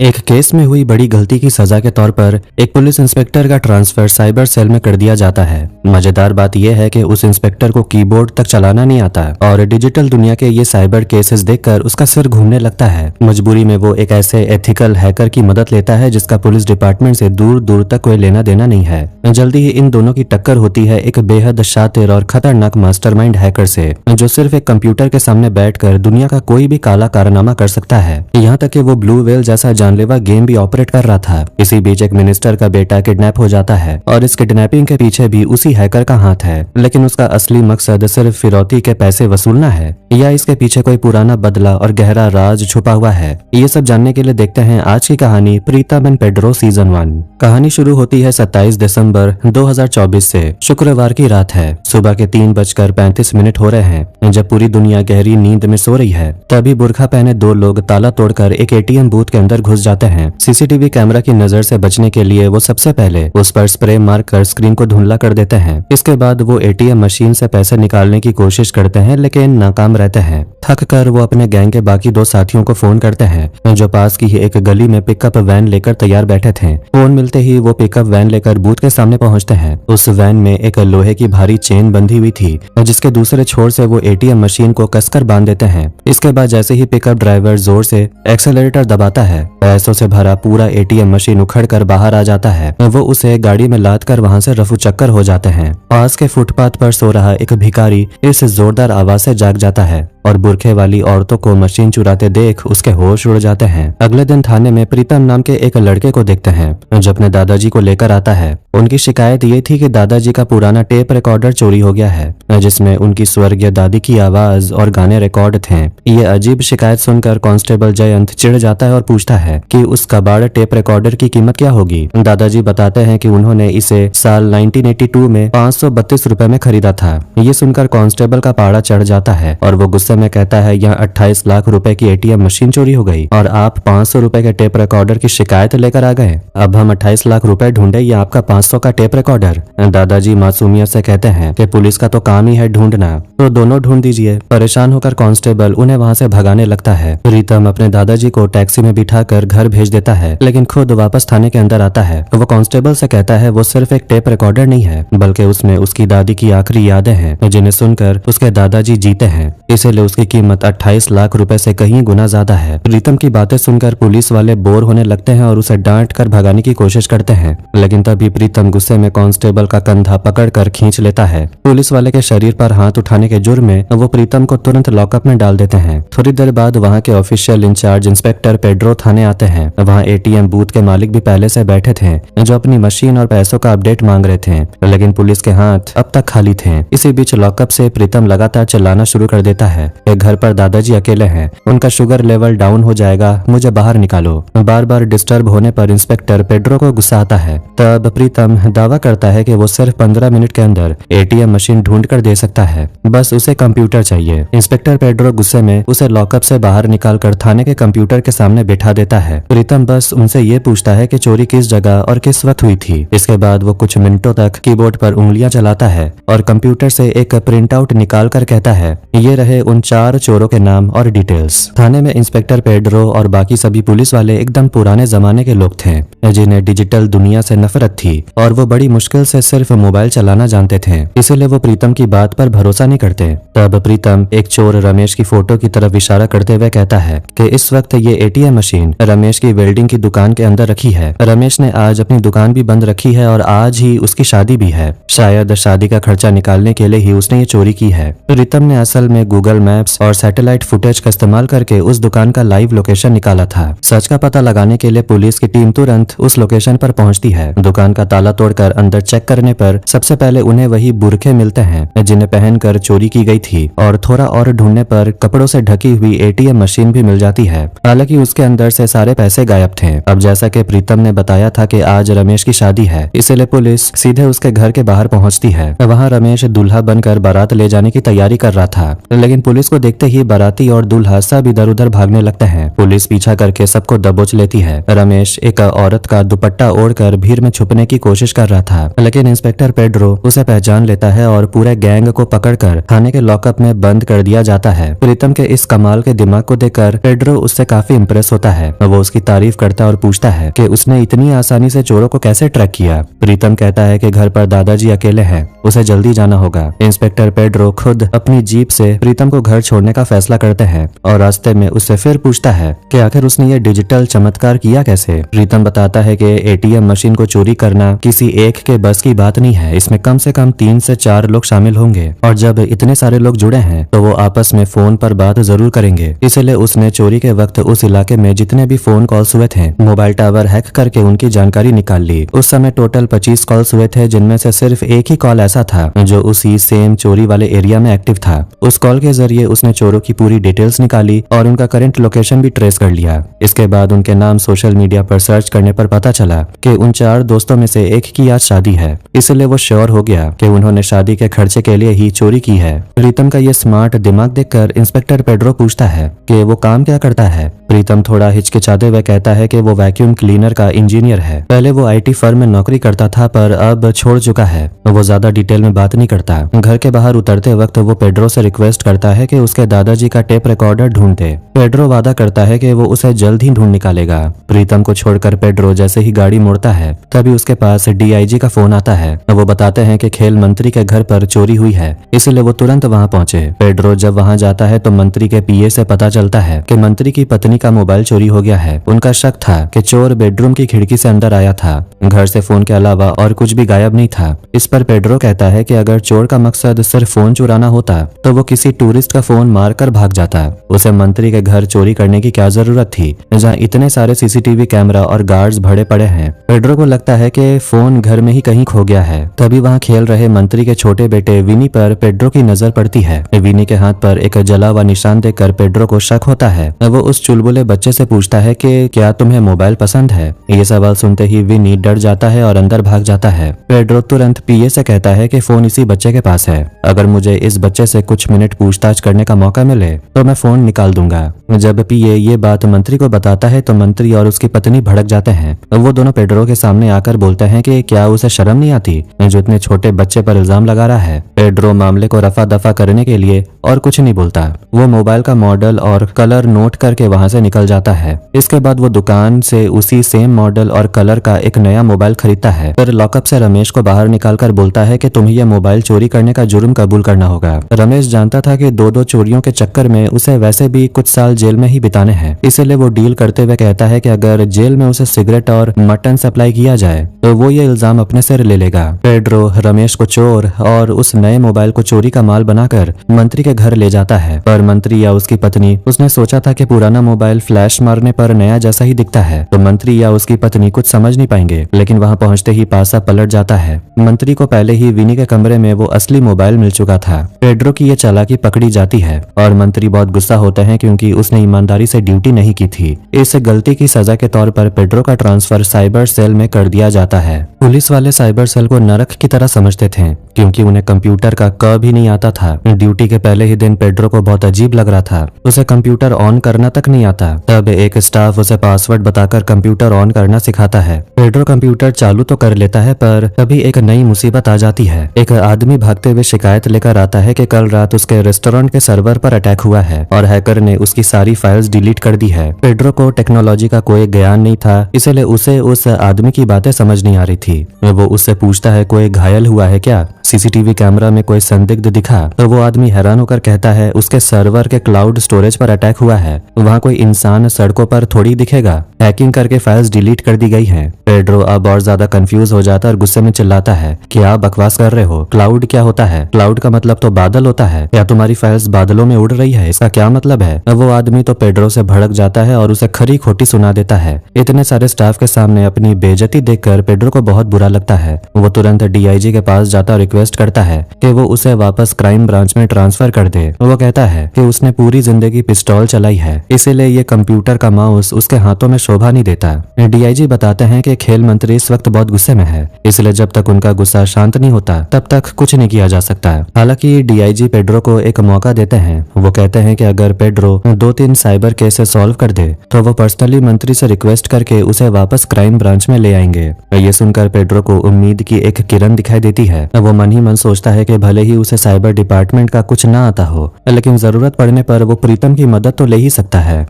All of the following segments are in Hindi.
एक केस में हुई बड़ी गलती की सजा के तौर पर एक पुलिस इंस्पेक्टर का ट्रांसफर साइबर सेल में कर दिया जाता है। मजेदार बात यह है कि उस इंस्पेक्टर को कीबोर्ड तक चलाना नहीं आता और डिजिटल दुनिया के ये साइबर केसेस देखकर उसका सिर घूमने लगता है। मजबूरी में वो एक ऐसे एथिकल हैकर की मदद लेता है जिसका पुलिस डिपार्टमेंट से दूर दूर तक कोई लेना देना नहीं है। जल्दी ही इन दोनों की टक्कर होती है एक बेहद शातिर और खतरनाक मास्टरमाइंड हैकर से, जो सिर्फ एक कंप्यूटर के सामने बैठकर दुनिया का कोई भी काला कारनामा कर सकता है। यहाँ तक कि वो ब्लू व्हेल जैसा जानलेवा गेम भी ऑपरेट कर रहा था। इसी बीच एक मिनिस्टर का बेटा किडनैप हो जाता है और इस किडनैपिंग के पीछे भी उसी हैकर का हाथ है, लेकिन उसका असली मकसद सिर्फ फिरौती के पैसे वसूलना है या इसके पीछे कोई पुराना बदला और गहरा राज छुपा हुआ है। ये सब जानने के लिए देखते हैं आज की कहानी प्रीतम एंड पेड्रो सीजन 1। कहानी शुरू होती है 27 दिसंबर 2024 से। शुक्रवार की रात है। सुबह के 3:35 हो रहे हैं। जब पूरी दुनिया गहरी नींद में सो रही है, तभी बुर्खा पहने दो लोग ताला तोड़कर एक एटीएम बूथ के अंदर घुस जाते हैं। सीसीटीवी कैमरा की नजर से बचने के लिए वो सबसे पहले उस पर स्प्रे मारकर स्क्रीन को धुंधला कर देते हैं। इसके बाद वो एटीएम मशीन से पैसे निकालने की कोशिश करते हैं, लेकिन नाकाम रहते हैं। थक कर वो अपने गैंग के बाकी दो साथियों को फोन करते हैं, जो पास की ही एक गली में पिकअप वैन लेकर तैयार बैठे थे। फोन मिलते ही वो पिकअप वैन लेकर बूथ के सामने पहुंचते हैं। उस वैन में एक लोहे की भारी चेन बंधी हुई थी, जिसके दूसरे छोर से वो एटीएम मशीन को कसकर बांध देते हैं। इसके बाद जैसे ही पिकअप ड्राइवर जोर से एक्सेलरेटर दबाता है, पैसों से भरा पूरा एटीएम मशीन उखड़कर बाहर आ जाता है। वो उसे गाड़ी में लाद कर वहां से रफू चक्कर हो जाते हैं। पास के फुटपाथ पर सो रहा एक भिखारी इस जोरदार आवाज से जाग जाता है और बुरखे वाली औरतों को मशीन चुराते देख उसके होश उड़ जाते हैं। अगले दिन थाने में प्रीतम नाम के एक लड़के को देखते हैं, जो अपने दादाजी को लेकर आता है। उनकी शिकायत ये थी कि दादाजी का पुराना टेप रिकॉर्डर चोरी हो गया है, जिसमें उनकी स्वर्गीय दादी की आवाज और गाने रिकॉर्ड थे। ये अजीब शिकायत सुनकर कांस्टेबल जयंत चिढ़ जाता है और पूछता है कि उस कबाड़ टेप रिकॉर्डर की कीमत क्या होगी। दादाजी बताते हैं कि उन्होंने इसे साल 1982 में 532 रुपए में खरीदा था। ये सुनकर कांस्टेबल का पारा चढ़ जाता है और वो गुस्से में कहता है, यहाँ 28 लाख रुपए की एटीएम मशीन चोरी हो गई और आप 500 रुपए के टेप रिकॉर्डर की शिकायत लेकर आ गए। अब हम 28 लाख रुपए ढूंढे या आपका 500 का टेप रिकॉर्डर। दादाजी मासूमियत से कहते हैं कि पुलिस का तो काम ही है ढूंढना, तो दोनों ढूंढ दीजिए। परेशान होकर कांस्टेबल उन्हें वहां से भगाने लगता है। प्रीतम अपने दादाजी को टैक्सी में बिठाकर घर भेज देता है, लेकिन खुद वापस थाने के अंदर आता है। वो कांस्टेबल से कहता है वो सिर्फ एक टेप रिकॉर्डर नहीं है, बल्कि उसमें उसकी दादी की आखिरी यादें हैं, जिन्हें सुनकर उसके दादाजी जीते हैं। इसीलिए उसकी कीमत 28 लाख रुपए से कहीं गुना ज्यादा है। प्रीतम की बातें सुनकर पुलिस वाले बोर होने लगते हैं और उसे डांट कर भगाने की कोशिश करते हैं, लेकिन तभी प्रीतम गुस्से में कांस्टेबल का कंधा पकड़कर खींच लेता है। पुलिस वाले के शरीर पर हाथ उठाने के जुर्म में वो प्रीतम को तुरंत लॉकअप में डाल देते हैं। थोड़ी देर बाद वहाँ के ऑफिशियल इंचार्ज इंस्पेक्टर पेड्रो थाने आते हैं। वहाँ एटीएम बूथ के मालिक भी पहले से बैठे थे, जो अपनी मशीन और पैसों का अपडेट मांग रहे थे, लेकिन पुलिस के हाथ अब तक खाली थे। इसी बीच लॉकअप से प्रीतम लगातार चिल्लाना शुरू कर देता है, घर पर दादाजी अकेले हैं, उनका शुगर लेवल डाउन हो जाएगा, मुझे बाहर निकालो। बार बार डिस्टर्ब होने पर इंस्पेक्टर पेड्रो को गुस्सा आता है। तब प्रीतम दावा करता है कि वो सिर्फ 15 मिनट के अंदर एटीएम मशीन ढूंढ कर दे सकता है, बस उसे कंप्यूटर चाहिए। इंस्पेक्टर पेड्रो गुस्से में उसे लॉकअप से बाहर निकालकर थाने के कंप्यूटर के सामने बिठा देता है। प्रीतम बस उनसे ये पूछता है कि चोरी किस जगह और किस वक्त हुई थी। इसके बाद वो कुछ मिनटों तक कीबोर्ड पर उंगलियां चलाता है और कंप्यूटर से एक प्रिंट आउट निकाल कर कहता है, ये रहे उन 4 चोरों के नाम और डिटेल्स। थाने में इंस्पेक्टर पेड्रो और बाकी सभी पुलिस वाले एकदम पुराने जमाने के लोग थे, जिन्हें डिजिटल दुनिया से नफरत थी और वो बड़ी मुश्किल से सिर्फ मोबाइल चलाना जानते थे। इसीलिए वो प्रीतम की बात पर भरोसा नहीं करते। तब प्रीतम एक चोर रमेश की फोटो की तरफ इशारा करते हुए कहता है कि इस वक्त ये एटीएम मशीन रमेश की वेल्डिंग की दुकान के अंदर रखी है। रमेश ने आज अपनी दुकान भी बंद रखी है और आज ही उसकी शादी भी है। शायद शादी का खर्चा निकालने के लिए ही उसने ये चोरी की है। प्रीतम ने असल में गूगल मैप्स और सैटेलाइट फुटेज का इस्तेमाल करके उस दुकान का लाइव लोकेशन निकाला था। सच का पता लगाने के लिए पुलिस की टीम तुरंत उस लोकेशन पर पहुंचती है। दुकान का ताला तोड़कर अंदर चेक करने पर सबसे पहले उन्हें वही बुरखे मिलते हैं जिन्हें पहनकर चोरी की गई थी, और थोड़ा और ढूंढने पर कपड़ों से ढकी हुई एटीएम मशीन भी मिल जाती है। हालांकि उसके अंदर से सारे पैसे गायब थे। अब जैसा कि प्रीतम ने बताया था कि आज रमेश की शादी है, इसलिए पुलिस सीधे उसके घर के बाहर पहुंचती है। वहां रमेश दूल्हा बनकर बारात ले जाने की तैयारी कर रहा था, लेकिन पुलिस पुलिस को देखते ही बाराती और दूल्हा सब इधर उधर भागने लगते हैं। पुलिस पीछा करके सबको दबोच लेती है। रमेश एक औरत का दुपट्टा ओढ़कर भीड़ में छुपने की कोशिश कर रहा था, लेकिन इंस्पेक्टर पेड्रो उसे पहचान लेता है और पूरे गैंग को पकड़कर थाने के लॉकअप में बंद कर दिया जाता है। प्रीतम के इस कमाल के दिमाग को देखकर पेड्रो उससे काफी इंप्रेस होता है। वो उसकी तारीफ करता और पूछता है कि उसने इतनी आसानी से चोरों को कैसे ट्रैक किया। प्रीतम कहता है कि घर पर दादाजी अकेले हैं, उसे जल्दी जाना होगा। इंस्पेक्टर पेड्रो खुद अपनी जीप से प्रीतम को घर छोड़ने का फैसला करते हैं और रास्ते में उससे फिर पूछता है कि आखिर उसने ये डिजिटल चमत्कार किया कैसे। प्रीतम बताता है कि एटीएम मशीन को चोरी करना किसी एक के बस की बात नहीं है, इसमें कम से कम 3 से 4 लोग शामिल होंगे और जब इतने सारे लोग जुड़े हैं तो वो आपस में फोन पर बात जरूर करेंगे। इसलिए उसने चोरी के वक्त उस इलाके में जितने भी फोन कॉल्स हुए थे मोबाइल टावर हैक करके उनकी जानकारी निकाल ली। उस समय टोटल 25 कॉल्स हुए थे, जिनमें से सिर्फ एक ही कॉल ऐसा था जो उसी सेम चोरी वाले एरिया में एक्टिव था। उस कॉल के जरिए उसने चोरों की पूरी डिटेल्स निकाली और उनका करंट लोकेशन भी ट्रेस कर लिया। इसके बाद उनके नाम सोशल मीडिया पर सर्च करने पर पता चला कि उन 4 दोस्तों में से एक की आज शादी है। इसलिए वो श्योर हो गया कि उन्होंने शादी के खर्चे के लिए ही चोरी की है। प्रीतम का ये स्मार्ट दिमाग देखकर इंस्पेक्टर पेड्रो पूछता है कि वो काम क्या करता है। प्रीतम थोड़ा हिचकिचाते हुए कहता है कि वो वैक्यूम क्लीनर का इंजीनियर है। पहले वो आईटी फर्म में नौकरी करता था पर अब छोड़ चुका है। वो ज्यादा डिटेल में बात नहीं करता। घर के बाहर उतरते वक्त वो पेड्रो से रिक्वेस्ट करता है कि उसके दादाजी का टेप रिकॉर्डर ढूंढ दे। पेड्रो वादा करता है कि वो उसे जल्द ही ढूंढ निकालेगा। प्रीतम को छोड़कर पेड्रो जैसे ही गाड़ी मोड़ता है तभी उसके पास डीआईजी का फोन आता है। वो बताते हैं कि खेल मंत्री के घर पर चोरी हुई है, इसलिए वो तुरंत वहां पहुंचे। पेड्रो जब वहां जाता है तो मंत्री के पीए से पता चलता है कि मंत्री की पत्नी का मोबाइल चोरी हो गया है। उनका शक था कि चोर बेडरूम की खिड़की से अंदर आया था। घर से फोन के अलावा और कुछ भी गायब नहीं था। इस पर पेड्रो कहता है कि अगर चोर का मकसद सिर्फ फोन चुराना होता तो वो किसी टूरिस्ट का फोन मारकर भाग जाता। उसे मंत्री के घर चोरी करने की क्या जरूरत थी जहाँ इतने सारे सीसीटीवी कैमरा और गार्ड्स भरे पड़े हैं। पेड्रो को लगता है कि फोन घर में ही कहीं खो गया है। तभी वहाँ खेल रहे मंत्री के छोटे बेटे विनी पर पेड्रो की नजर पड़ती है। विनी के हाथ पर एक जला हुआ निशान देखकर पेड्रो को शक होता है। वो उस चुलबुले बच्चे से पूछता है कि क्या तुम्हें मोबाइल पसंद है। ये सवाल सुनते ही विनी डर जाता है और अंदर भाग जाता है। पेड्रो तुरंत पीए से कहता है कि फोन इसी बच्चे के पास है। अगर मुझे इस बच्चे से कुछ मिनट पूछताछ करने का मौका मिले तो मैं फोन निकाल दूंगा। जब पीए ये बात मंत्री को बताता है तो मंत्री और उसकी पत्नी भड़क जाते हैं। वो दोनों पेड्रो के सामने आकर बोलते हैं कि क्या उसे शर्म नहीं आती जो इतने छोटे बच्चे पर इल्जाम लगा रहा है। पेड्रो मामले को रफा दफा करने के लिए और कुछ नहीं बोलता। वो मोबाइल का मॉडल और कलर नोट करके वहां से निकल जाता है। इसके बाद वो दुकान से उसी सेम मॉडल और कलर का एक नया मोबाइल खरीदता है। फिर लॉकअप से रमेश को बाहर निकालकर बोलता है कि तुम्हें यह मोबाइल चोरी करने का जुर्म कबूल करना होगा। रमेश जानता था कि दो चोरियों के चक्कर में उसे वैसे भी कुछ साल जेल में ही बिताने हैं, इसलिए वो डील करते हुए कहता है कि अगर जेल में उसे सिगरेट और मटन सप्लाई किया जाए तो वो ये इल्जाम अपने सिर ले लेगा। पेड्रो रमेश को चोर और उस नए मोबाइल को चोरी का माल बनाकर मंत्री के घर ले जाता है। पर मंत्री या उसकी पत्नी, उसने सोचा था कि पुराना मोबाइल फ्लैश मारने पर नया जैसा ही दिखता है तो मंत्री या उसकी पत्नी कुछ समझ नहीं पाएंगे। लेकिन वहां पहुंचते ही पासा पलट जाता है। मंत्री को पहले ही विनी के कमरे में वो असली मोबाइल मिल चुका था। पेड्रो की ये चालाकी पकड़ी जाती है और मंत्री बहुत गुस्सा होते हैं क्योंकि उसने ईमानदारी से ड्यूटी नहीं की थी। इस गलती की सजा के तौर पर पेड्रो का ट्रांसफर साइबर सेल में कर दिया जाता है। पुलिस वाले साइबर सेल को नरक की तरह समझते थे क्योंकि उन्हें कंप्यूटर का क भी नहीं आता था। ड्यूटी के पहले ही दिन पेड्रो को बहुत अजीब लग रहा था। उसे कंप्यूटर ऑन करना तक नहीं आता। तब एक स्टाफ उसे पासवर्ड बताकर कंप्यूटर ऑन करना सिखाता है। पेड्रो कंप्यूटर चालू तो कर लेता है पर तभी एक नई मुसीबत आ जाती है। एक आदमी भागते हुए शिकायत लेकर आता है कि कल रात उसके रेस्टोरेंट के सर्वर पर अटैक हुआ है और हैकर ने उसकी सारी फाइल्स डिलीट कर दी है। पेड्रो को टेक्नोलॉजी का कोई ज्ञान नहीं था, इसलिए उसे उस आदमी की बातें समझ नहीं आ रही थी। वो उससे पूछता है कोई घायल हुआ है क्या, सीसीटीवी कैमरा में कोई संदिग्ध दिखा। तो वो आदमी हैरान होकर कहता है उसके सर्वर के क्लाउड स्टोरेज पर अटैक हुआ है, वहाँ कोई इंसान सड़कों पर थोड़ी दिखेगा, हैकिंग करके फाइल्स डिलीट कर दी गई हैं। पेड्रो अब और ज्यादा कंफ्यूज हो जाता है और गुस्से में चिल्लाता है क्या बकवास कर रहे हो, क्लाउड क्या होता है, क्लाउड का मतलब तो बादल होता है, क्या तुम्हारी फाइल्स बादलों में उड़ रही है, इसका क्या मतलब है। वो आदमी तो पेड्रो से भड़क जाता है और उसे खरी खोटी सुना देता है। इतने सारे स्टाफ के सामने अपनी बेइज्जती देखकर पेड्रो को बहुत बुरा लगता है। वो तुरंत डीआईजी के पास जाता और रिक्वेस्ट करता है कि वो उसे वापस क्राइम ब्रांच में ट्रांसफर कर दे। वो कहता है कि उसने पूरी जिंदगी पिस्तौल चलाई है, इसीलिए ये कंप्यूटर का माउस उसके हाथों में शोभा नहीं देता। डीआईजी बताते हैं कि खेल मंत्री इस वक्त बहुत गुस्से में है, इसलिए जब तक उनका गुस्सा शांत नहीं होता तब तक कुछ नहीं किया जा सकता। हालांकि डीआईजी पेड्रो को एक मौका देते हैं। वो कहते हैं कि अगर पेड्रो 2-3 साइबर केसेस सॉल्व कर दे तो वो पर्सनली मंत्री से रिक्वेस्ट करके उसे वापस क्राइम ब्रांच में ले आएंगे। ये सुनकर पेड्रो को उम्मीद की एक किरण दिखाई देती है। वो मन ही मन सोचता है कि भले ही उसे साइबर डिपार्टमेंट का कुछ ना आता हो, लेकिन जरूरत पड़ने पर वो प्रीतम की मदद तो ले ही सकता है।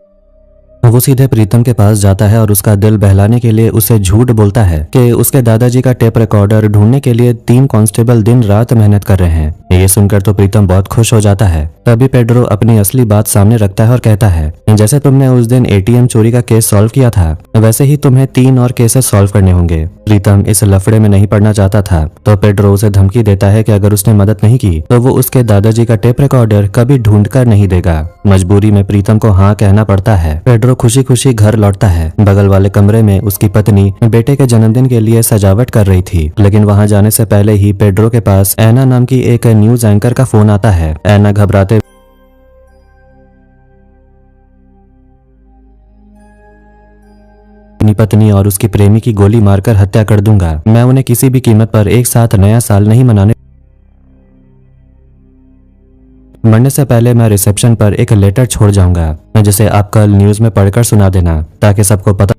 वो सीधे प्रीतम के पास जाता है और उसका दिल बहलाने के लिए उसे झूठ बोलता है कि उसके दादाजी का टेप रिकॉर्डर ढूंढने के लिए 3 कांस्टेबल दिन रात मेहनत कर रहे हैं। ये सुनकर तो प्रीतम बहुत खुश हो जाता है। तभी पेड्रो अपनी असली बात सामने रखता है और कहता है, जैसे तुमने उस दिन एटीएम चोरी का केस सॉल्व किया था, वैसे ही तुम्हें 3 और केसेस सॉल्व करने होंगे। प्रीतम इस लफड़े में नहीं पड़ना चाहता था, तो पेड्रो उसे धमकी देता है कि अगर उसने मदद नहीं की तो वो उसके दादाजी का टेप रिकॉर्डर कभी ढूंढ कर नहीं देगा। मजबूरी में प्रीतम को हाँ कहना पड़ता है। पेड्रो खुशी खुशी घर लौटता है। बगल वाले कमरे में उसकी पत्नी बेटे के जन्मदिन के लिए सजावट कर रही थी, लेकिन वहां जाने से पहले ही पेड्रो के पास एना नाम की एक न्यूज एंकर का फोन आता है। एना घबराते अपनी पत्नी और उसकी प्रेमी की गोली मारकर हत्या कर दूंगा। मैं उन्हें किसी भी कीमत पर एक साथ नया साल नहीं मरने से पहले मैं रिसेप्शन पर एक लेटर छोड़ जाऊंगा, जिसे आप कल न्यूज में पढ़कर सुना देना, ताकि सबको पता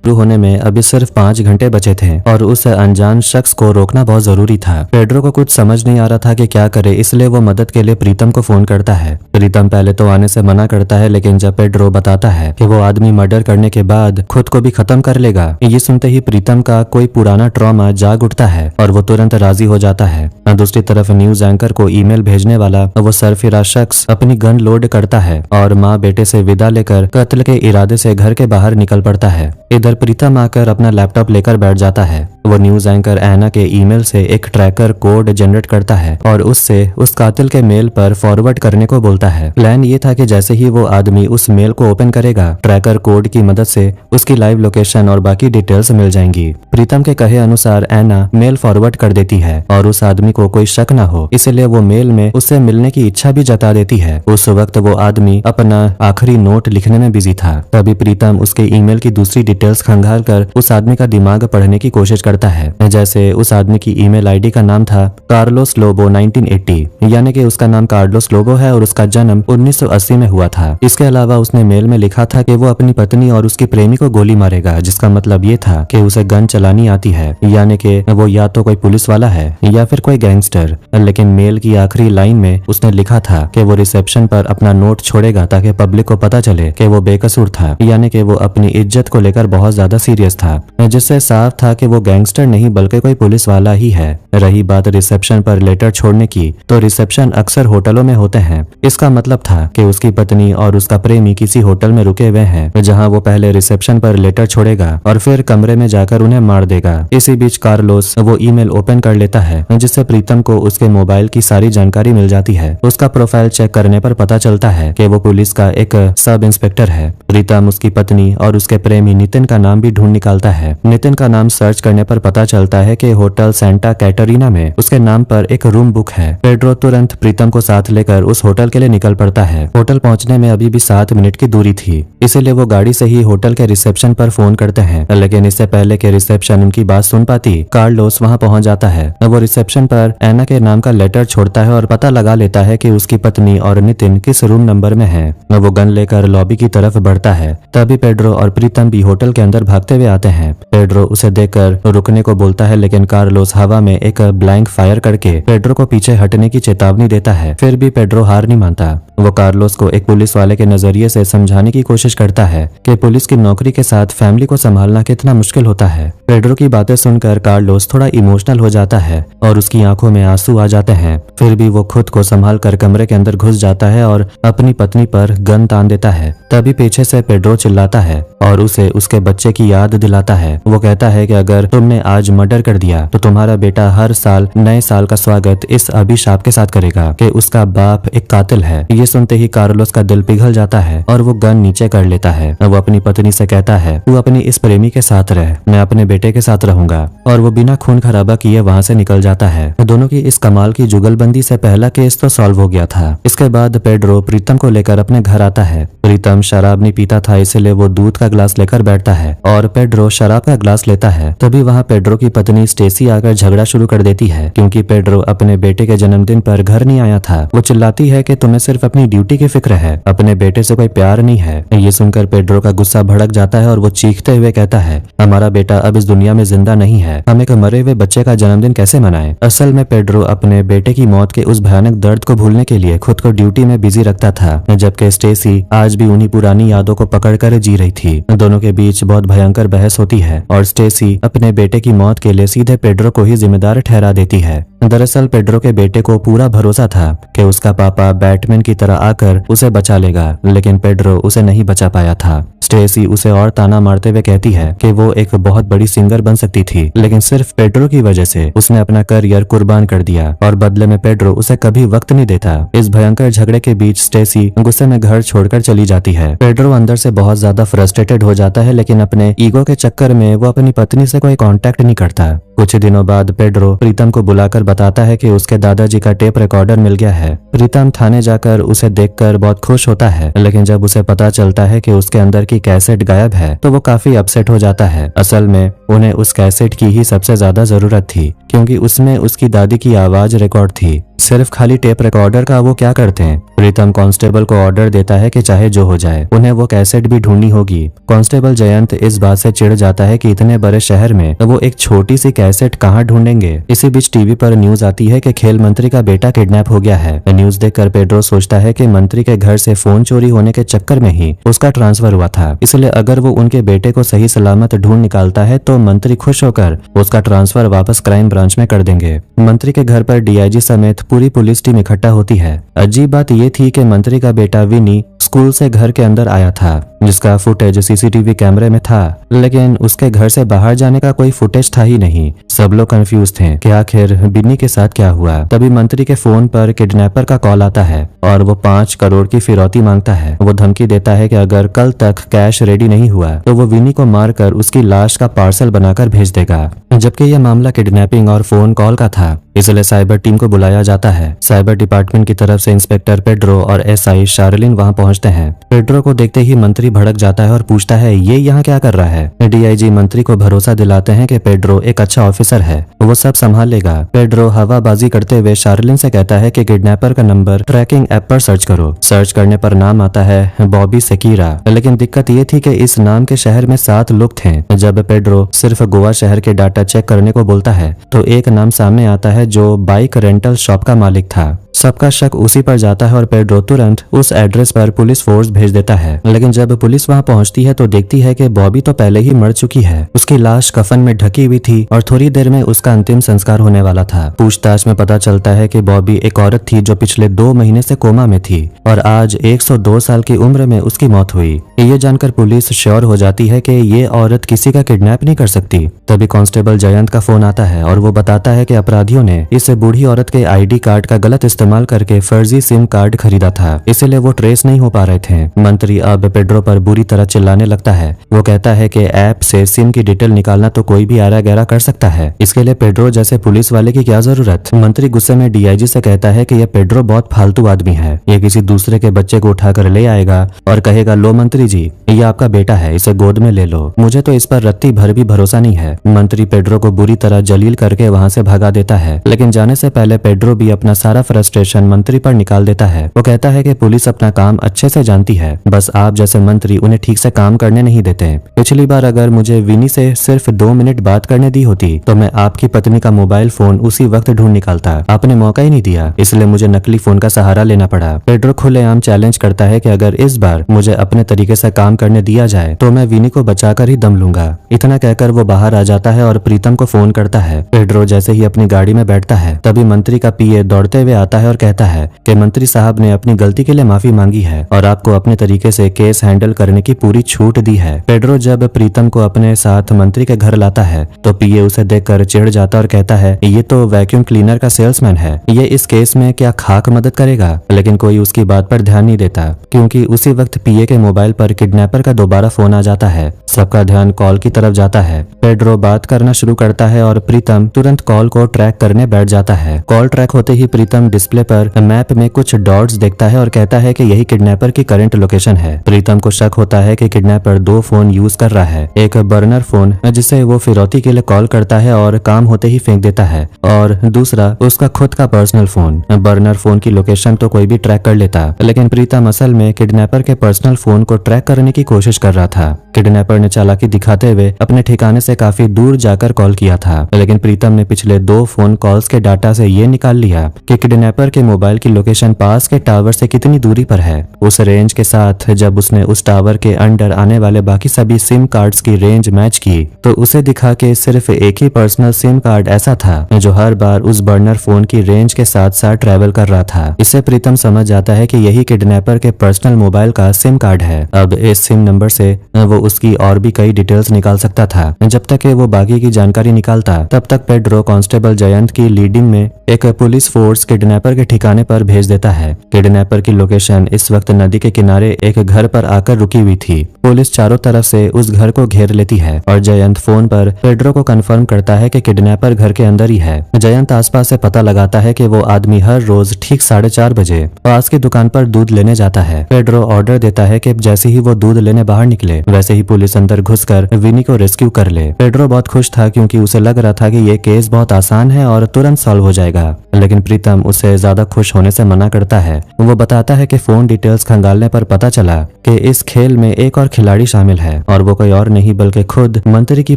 शुरू होने में अभी सिर्फ 5 घंटे बचे थे और उस अनजान शख्स को रोकना बहुत जरूरी था। पेड्रो को कुछ समझ नहीं आ रहा था कि क्या करे, इसलिए वो मदद के लिए प्रीतम को फोन करता है। प्रीतम पहले तो आने से मना करता है, लेकिन जब पेड्रो बताता है कि वो आदमी मर्डर करने के बाद खुद को भी खत्म कर लेगा, ये सुनते ही प्रीतम का कोई पुराना ट्रॉमा जाग उठता है और वो तुरंत राजी हो जाता है। दूसरी तरफ न्यूज एंकर को ईमेल भेजने वाला वो सरफिरा शख्स अपनी गन लोड करता है और माँ बेटे से विदा लेकर कत्ल के इरादे से घर के बाहर निकल पड़ता है। इधर प्रीतम आकर अपना लैपटॉप लेकर बैठ जाता है। वो न्यूज एंकर एना के ईमेल से एक ट्रैकर कोड जनरेट करता है और उससे उस कातिल के मेल पर फॉरवर्ड करने को बोलता है। प्लान ये था कि जैसे ही वो आदमी उस मेल को ओपन करेगा, ट्रैकर कोड की मदद से उसकी लाइव लोकेशन और बाकी डिटेल्स मिल जाएंगी। प्रीतम के कहे अनुसार एना मेल फॉरवर्ड कर देती है और उस आदमी को कोई शक न हो, इसलिए वो मेल में उससे मिलने की इच्छा भी जता देती है। उस वक्त वो आदमी अपना आखिरी नोट लिखने में बिजी था। तभी प्रीतम उसके ईमेल की दूसरी डिटेल्स खंगाल कर उस आदमी का दिमाग पढ़ने की कोशिश करता है। जैसे उस आदमी की ईमेल आईडी का नाम था कार्लोस लोबो 1980, यानी कि उसका नाम कार्लोस लोबो है और उसका जन्म 1980 में हुआ था। इसके अलावा उसने मेल में लिखा था कि वो अपनी पत्नी और उसकी प्रेमी को गोली मारेगा, जिसका मतलब ये था कि उसे गन चलानी आती है, यानी कि वो या तो कोई पुलिस वाला है या फिर कोई गैंगस्टर। लेकिन मेल की आखिरी लाइन में उसने लिखा था कि वो रिसेप्शन पर अपना नोट छोड़ेगा ताकि पब्लिक को पता चले कि वो बेकसूर था, यानी कि वो अपनी इज्जत को लेकर बहुत ज्यादा सीरियस था, जिससे साफ था कि वो गैंगस्टर नहीं बल्कि कोई पुलिस वाला ही है। रही बात रिसेप्शन पर लेटर छोड़ने की, तो रिसेप्शन अक्सर होटलों में होते हैं। इसका मतलब था कि उसकी पत्नी और उसका प्रेमी किसी होटल में रुके हुए हैं, जहां वो पहले रिसेप्शन पर लेटर छोड़ेगा और फिर कमरे में जाकर उन्हें मार देगा। इसी बीच कार्लोस वो ईमेल ओपन कर लेता है, जिससे प्रीतम को उसके मोबाइल की सारी जानकारी मिल जाती है। उसका प्रोफाइल चेक करने पर पता चलता है कि वो पुलिस का एक सब इंस्पेक्टर है। प्रीतम उसकी पत्नी और उसके प्रेमी नितिन का नाम भी ढूंढ निकालता है। नितिन का नाम सर्च करने पर पता चलता है कि होटल सेंटा कैटरीना में उसके नाम पर एक रूम बुक है। पेड्रो तुरंत प्रीतम को साथ लेकर उस होटल के लिए निकल पड़ता है। होटल पहुंचने में अभी भी 7 मिनट की दूरी थी, इसीलिए वो गाड़ी से ही होटल के रिसेप्शन पर फोन करते हैं, लेकिन इससे पहले कि रिसेप्शन उनकी बात सुन पाती, कार्लोस वहां पहुंच जाता है। वो रिसेप्शन पर एना के नाम का लेटर छोड़ता है और पता लगा लेता है कि उसकी पत्नी और नितिन किस रूम नंबर में है। वो गन लेकर लॉबी की तरफ बढ़ता है। तभी पेड्रो और प्रीतम भी होटल के अंदर भागते हुए आते हैं। पेड्रो उसे देखकर रुकने को बोलता है, लेकिन कार्लोस हवा में एक ब्लैंक फायर करके पेड्रो को पीछे हटने की चेतावनी देता है। फिर भी पेड्रो हार नहीं मानता। वो कार्लोस को एक पुलिस वाले के नजरिए से समझाने की कोशिश करता है कि पुलिस की नौकरी के साथ फैमिली को संभालना कितना मुश्किल होता है। पेड्रो की बातें सुनकर कार्लोस थोड़ा इमोशनल हो जाता है और उसकी आंखों में आंसू आ जाते हैं। फिर भी वो खुद को संभाल कर कमरे के अंदर घुस जाता है और अपनी पत्नी पर गन तान देता है। तभी पीछे से पेड्रो चिल्लाता है और उसे उसके बच्चे की याद दिलाता है। वो कहता है कि अगर तुमने आज मर्डर कर दिया तो तुम्हारा बेटा हर साल नए साल का स्वागत इस अभिशाप के साथ करेगा कि उसका बाप एक कातिल है। ये सुनते ही कार्लोस का दिल पिघल जाता है और वो गन नीचे कर लेता है। वो अपनी पत्नी से कहता है, तू अपनी इस प्रेमी के साथ रह, मैं अपने बेटे के साथ रहूंगा। और वो बिना खून खराबा किए वहां से निकल जाता है। दोनों की इस कमाल की जुगलबंदी से पहला केस तो सॉल्व हो गया था। इसके बाद पेड्रो प्रीतम को लेकर अपने घर आता है। प्रीतम शराब नहीं पीता था, इसलिए वो दूध का ग्लास लेकर बैठता है और पेड्रो शराब का ग्लास लेता है। तभी वहाँ पेड्रो की पत्नी स्टेसी आकर झगड़ा शुरू कर देती है, क्योंकि पेड्रो अपने बेटे के जन्मदिन पर घर नहीं आया था। वो चिल्लाती है कि तुम्हें सिर्फ अपनी ड्यूटी की फिक्र है, अपने बेटे से कोई प्यार नहीं है। ये सुनकर पेड्रो का गुस्सा भड़क जाता है और वो चीखते हुए कहता है, हमारा बेटा अब इस दुनिया में जिंदा नहीं है, हम एक मरे हुए बच्चे का जन्मदिन कैसे मनाएं? असल में पेड्रो अपने बेटे की मौत के उस भयानक दर्द को भूलने के लिए खुद को ड्यूटी में बिजी रखता था, जबकि स्टेसी आज भी उन्हीं पुरानी यादों को पकड़कर जी रही थी। दोनों के बीच बहुत भयंकर बहस होती है और स्टेसी अपने बेटे की मौत के लिए सीधे पेड्रो को ही जिम्मेदार ठहरा देती है। दरअसल पेड्रो के बेटे को पूरा भरोसा था कि उसका पापा बैटमैन की तरह आकर उसे बचा लेगा, लेकिन पेड्रो उसे नहीं बचा पाया था। स्टेसी उसे और ताना मारते हुए कहती है कि वो एक बहुत बड़ी सिंगर बन सकती थी, लेकिन सिर्फ पेड्रो की वजह से उसने अपना करियर कुर्बान कर दिया और बदले में पेड्रो उसे कभी वक्त नहीं देता। इस भयंकर झगड़े के बीच स्टेसी गुस्से में घर छोड़कर चली जाती है। पेड्रो अंदर से बहुत ज्यादा फ्रस्ट्रेटेड हो जाता है, लेकिन अपने ईगो के चक्कर में वो अपनी पत्नी से कोई कांटेक्ट नहीं करता। कुछ दिनों बाद पेड्रो प्रीतम को बुलाकर बताता है कि उसके दादाजी का टेप रिकॉर्डर मिल गया है। प्रीतम थाने जाकर उसे देखकर बहुत खुश होता है, लेकिन जब उसे पता चलता है कि उसके अंदर की कैसेट गायब है तो वो काफी अपसेट हो जाता है। असल में उन्हें उस कैसेट की ही सबसे ज्यादा जरूरत थी, क्योंकि उसमें उसकी दादी की आवाज रिकॉर्ड थी। सिर्फ खाली टेप रिकॉर्डर का वो क्या करते हैं? प्रीतम कांस्टेबल को ऑर्डर देता है कि चाहे जो हो जाए उन्हें वो कैसेट भी ढूंढनी होगी। कांस्टेबल जयंत इस बात से चिढ़ जाता है कि इतने बड़े शहर में वो एक छोटी सी कैसेट कहाँ ढूंढेंगे। इसी बीच टीवी पर न्यूज आती है कि खेल मंत्री का बेटा किडनैप हो गया है। न्यूज देखकर पेड्रो सोचता है कि मंत्री के घर से फोन चोरी होने के चक्कर में ही उसका ट्रांसफर हुआ था, इसलिए अगर वो उनके बेटे को सही सलामत ढूंढ निकालता है तो मंत्री खुश होकर उसका ट्रांसफर वापस क्राइम ब्रांच में कर देंगे। मंत्री के घर पर डीआईजी समेत पूरी पुलिस टीम इकट्ठा होती है। अजीब बात ये थी कि मंत्री का बेटा विनी स्कूल से घर के अंदर आया था, जिसका फुटेज सीसीटीवी कैमरे में था, लेकिन उसके घर से बाहर जाने का कोई फुटेज था ही नहीं। सब लोग कंफ्यूज थे कि आखिर बिन्नी के साथ क्या हुआ। तभी मंत्री के फोन पर किडनैपर का कॉल आता है और वो 5 करोड़ की फिरौती मांगता है। वो धमकी देता है कि अगर कल तक कैश रेडी नहीं हुआ तो वो विनी को मारकर उसकी लाश का पार्सल बनाकर भेज देगा। जबकि यह मामला किडनैपिंग और फोन कॉल का था, इसलिए साइबर टीम को बुलाया जाता है। साइबर डिपार्टमेंट की तरफ से इंस्पेक्टर पेड्रो और एसआई शार्लिन वहां पहुंचते हैं। पेड्रो को देखते ही मंत्री भड़क जाता है और पूछता है, ये यहाँ क्या कर रहा है? डीआईजी मंत्री को भरोसा दिलाते हैं कि पेड्रो एक अच्छा ऑफिसर है, वो सब संभाल लेगा। पेड्रो हवाबाजी करते हुए शार्लिन से कहता है कि किडनैपर का नंबर ट्रैकिंग ऐप पर सर्च करो। सर्च करने पर नाम आता है बॉबी सेकीरा, लेकिन दिक्कत ये थी कि इस नाम के शहर में 7 लोग थे। जब पेड्रो सिर्फ गोवा शहर के डाटा चेक करने को बोलता है तो एक नाम सामने आता है जो बाइक रेंटल शॉप का मालिक था। सबका शक उसी पर जाता है और पेड्रो तुरंत उस एड्रेस पर पुलिस फोर्स भेज देता है। लेकिन जब पुलिस वहां पहुंचती है तो देखती है कि बॉबी तो पहले ही मर चुकी है। उसकी लाश कफन में ढकी हुई थी और थोड़ी देर में उसका अंतिम संस्कार होने वाला था। पूछताछ में पता चलता है कि बॉबी एक औरत थी जो पिछले 2 महीने से कोमा में थी और आज 102 साल की उम्र में उसकी मौत हुई। ये जानकर पुलिस श्योर हो जाती है कि ये औरत किसी का किडनैप नहीं कर सकती। तभी कांस्टेबल जयंत का फोन आता है और वो बताता है कि अपराधियों ने इस बूढ़ी औरत के आईडी कार्ड का गलत इस्तेमाल करके फर्जी सिम कार्ड खरीदा था, इसलिए वो ट्रेस नहीं हो पा रहे थे। मंत्री अब पेड्रो पर बुरी तरह चिल्लाने लगता है। वो कहता है कि ऐप से सिम की डिटेल निकालना तो कोई भी आरा गहरा कर सकता है, इसके लिए पेड्रो जैसे पुलिस वाले की क्या जरूरत। मंत्री गुस्से में डीआईजी से कहता है कि यह पेड्रो बहुत फालतू आदमी है, ये किसी दूसरे के बच्चे को उठाकर ले आएगा और कहेगा, लो मंत्री जी ये आपका बेटा है, इसे गोद में ले लो। मुझे तो इस पर रत्ती भर भी भरोसा नहीं है। मंत्री पेड्रो को बुरी तरह जलील करके वहां से भगा देता है, लेकिन जाने से पहले पेड्रो भी अपना सारा फ्रस्ट्रेशन मंत्री पर निकाल देता है। वो कहता है कि पुलिस अपना काम अच्छे से जानती है, बस आप जैसे मंत्री उन्हें ठीक से काम करने नहीं देते। पिछली बार अगर मुझे विनी से सिर्फ 2 मिनट बात करने दी होती तो मैं आपकी पत्नी का मोबाइल फोन उसी वक्त ढूंढ निकालता। आपने मौका ही नहीं दिया, इसलिए मुझे नकली फोन का सहारा लेना पड़ा। पेड्रो खुलेआम चैलेंज करता है कि अगर इस बार मुझे अपने तरीके से काम करने दिया जाए तो मैं विनी को बचाकर ही दम लूंगा। इतना कहकर वो बाहर आ जाता है और प्रीतम को फोन करता है। पेड्रो जैसे ही अपनी गाड़ी में बैठता है तभी मंत्री का पीए दौड़ते हुए आता है और कहता है कि मंत्री साहब ने अपनी गलती के लिए माफी मांगी है और आपको अपने तरीके से केस हैंडल करने की पूरी छूट दी है। पेड्रो जब प्रीतम को अपने साथ मंत्री के घर लाता है तो पीए उसे देखकर चिढ़ जाता और कहता है ये तो वैक्यूम क्लीनर का सेल्समैन है, ये इस केस में क्या खाक मदद करेगा। लेकिन कोई उसकी बात पर ध्यान नहीं देता क्योंकि उसी वक्त पीए के मोबाइल पर किडनैपर का दोबारा फोन आ जाता है। सबका ध्यान कॉल की तरफ जाता है। पेड्रो बात करना शुरू करता है और प्रीतम तुरंत कॉल को ट्रैक करने बैठ जाता है। कॉल ट्रैक होते ही प्रीतम डिस्प्ले पर मैप में कुछ डॉट्स देखता है और कहता है कि यही किडनैपर की करंट लोकेशन है। प्रीतम को शक होता है कि किडनैपर 2 फोन यूज कर रहा है, एक बर्नर फोन जिसे वो फिरौती के लिए कॉल करता है और काम होते ही फेंक देता है, और दूसरा उसका खुद का पर्सनल फोन। बर्नर फोन की लोकेशन तो कोई भी ट्रैक कर लेता, लेकिन प्रीतम असल में किडनैपर के पर्सनल फोन को ट्रैक करने की कोशिश कर रहा था। किडनैपर ने चालाकी दिखाते हुए अपने ठिकाने से काफी दूर जाकर कॉल किया था, लेकिन प्रीतम ने पिछले 2 फोन कॉल्स के डाटा से ये निकाल लिया कि किडनैपर के मोबाइल की लोकेशन पास के टावर से कितनी दूरी पर है। उस रेंज के साथ जब उसने उस टावर के अंडर आने वाले बाकी सभी सिम कार्ड्स की रेंज मैच की तो उसे दिखा कि सिर्फ एक ही पर्सनल सिम कार्ड ऐसा था जो हर बार उस बर्नर फोन की रेंज के साथ साथ ट्रेवल कर रहा था। इससे प्रीतम समझ जाता है कि यही किडनैपर के पर्सनल मोबाइल का सिम कार्ड है। अब इस सिम नंबर से वो उसकी और भी कई डिटेल्स निकाल सकता था। जब तक वो बाकी की जानकारी निकालता तब तक पेड्रो कांस्टेबल जयंत की लीडिंग में एक पुलिस फोर्स किडनैपर के ठिकाने पर भेज देता है। किडनैपर की लोकेशन इस वक्त नदी के किनारे एक घर पर आकर रुकी हुई थी। पुलिस चारों तरफ से उस घर को घेर लेती है और जयंत फोन पर पेड्रो को कंफर्म करता है कि किडनैपर घर के अंदर ही है। जयंत आसपास से पता लगाता है कि वो आदमी हर रोज ठीक 4:30 बजे पास की दुकान पर दूध लेने जाता है। पेड्रो ऑर्डर देता है कि जैसे ही वो दूध लेने बाहर निकले वैसे ही पुलिस अंदर घुसकर विनी को रेस्क्यू कर ले। पेड्रो बहुत खुश था क्योंकि उसे लग रहा था कि ये केस बहुत आसान है और तुरंत सॉल्व हो जाएगा, लेकिन प्रीतम उसे ज्यादा खुश होने से मना करता है। वो बताता है कि फोन डिटेल्स खंगालने पर पता चला कि इस खेल में एक और खिलाड़ी शामिल है और वो कोई और नहीं बल्कि खुद मंत्री की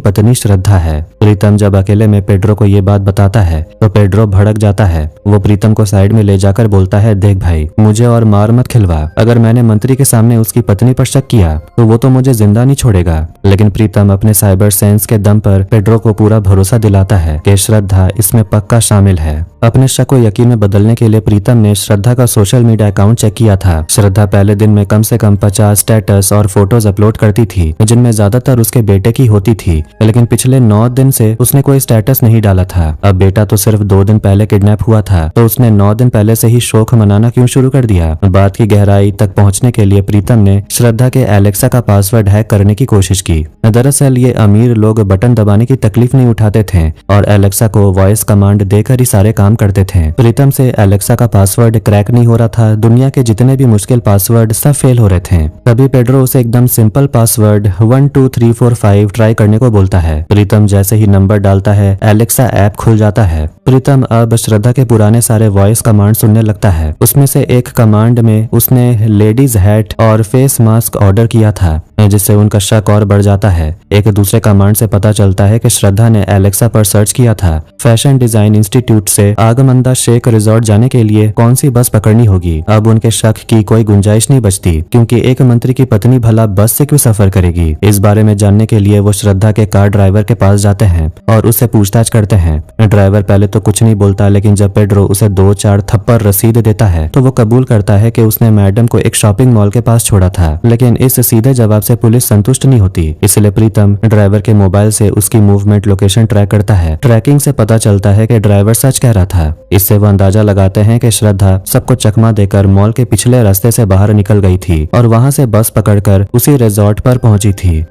पत्नी श्रद्धा है। प्रीतम जब अकेले में पेड्रो को ये बात बताता है तो पेड्रो भड़क जाता है। वो प्रीतम को साइड में ले जाकर बोलता है, देख भाई, मुझे और मार मत खिलवा। अगर मैंने मंत्री के सामने उसकी पत्नी पर शक किया तो वो तो मुझे जिंदा नहीं छोड़ेगा। लेकिन प्रीतम अपने साइबर सेंस के दम पर पेड्रो को पूरा भरोसा दिलाता है कि श्रद्धा इसमें पक्का शामिल है। अपने शक को यकीन में बदलने के लिए प्रीतम ने श्रद्धा का सोशल मीडिया अकाउंट चेक किया था। श्रद्धा पहले दिन में कम से कम 50 स्टेटस और फोटोज अपलोड करती थी, जिनमें ज्यादातर उसके बेटे की होती थी, लेकिन पिछले 9 दिन से उसने कोई स्टेटस नहीं डाला था। अब बेटा तो सिर्फ 2 दिन पहले किडनैप हुआ था, तो उसने 9 दिन पहले से ही शोक मनाना क्यों शुरू कर दिया। बात की गहराई तक पहुंचने के लिए प्रीतम ने श्रद्धा के एलेक्सा का पासवर्ड हैक करने की कोशिश की। दरअसल ये अमीर लोग बटन दबाने की तकलीफ नहीं उठाते थे और एलेक्सा को वॉइस कमांड देकर ही सारे काम करते थे। प्रीतम से एलेक्सा का पासवर्ड क्रैक नहीं हो रहा था। दुनिया के जितने भी मुश्किल पासवर्ड सब फेल हो रहे थे। तभी पेड्रो उसे एकदम सिंपल पासवर्ड 1 2 3 4 5 ट्राई करने को बोलता है। प्रीतम जैसे ही नंबर डालता है एलेक्सा ऐप खुल जाता है। प्रीतम अब श्रद्धा के पुराने सारे वॉइस कमांड सुनने लगता है। उसमें से एक कमांड में उसने लेडीज हैट और फेस मास्क ऑर्डर किया था, जिससे उनका शक और बढ़ जाता है। एक दूसरे कमांड से पता चलता है कि श्रद्धा ने एलेक्सा पर सर्च किया था फैशन डिजाइन इंस्टीट्यूट से आगमंदा शेख रिजॉर्ट जाने के लिए कौन सी बस पकड़नी होगी। अब उनके शक की कोई गुंजाइश नहीं बचती क्योंकि एक मंत्री की पत्नी भला बस से क्यों सफर करेगी। इस बारे में जानने के लिए वो श्रद्धा के कार ड्राइवर के पास जाते हैं और उससे पूछताछ करते हैं। ड्राइवर पहले तो कुछ नहीं बोलता, लेकिन जब पेड्रो उसे 2-4 थप्पड़ रसीद देता है तो वो कबूल करता है कि उसने मैडम को एक शॉपिंग मॉल के पास छोड़ा था। लेकिन इस सीधे जवाब से पुलिस संतुष्ट नहीं होती, इसलिए प्रीतम ड्राइवर के मोबाइल से उसकी मूवमेंट लोकेशन ट्रैक करता है। ट्रैकिंग से पता चलता है कि ड्राइवर सच कह रहा था। इससे वो अंदाजा लगाते हैं कि श्रद्धा सबको चकमा देकर मॉल के पिछले रास्ते से बाहर निकल गई थी और वहां से बस पकड़कर उसी रिजॉर्ट पर पहुंची थी।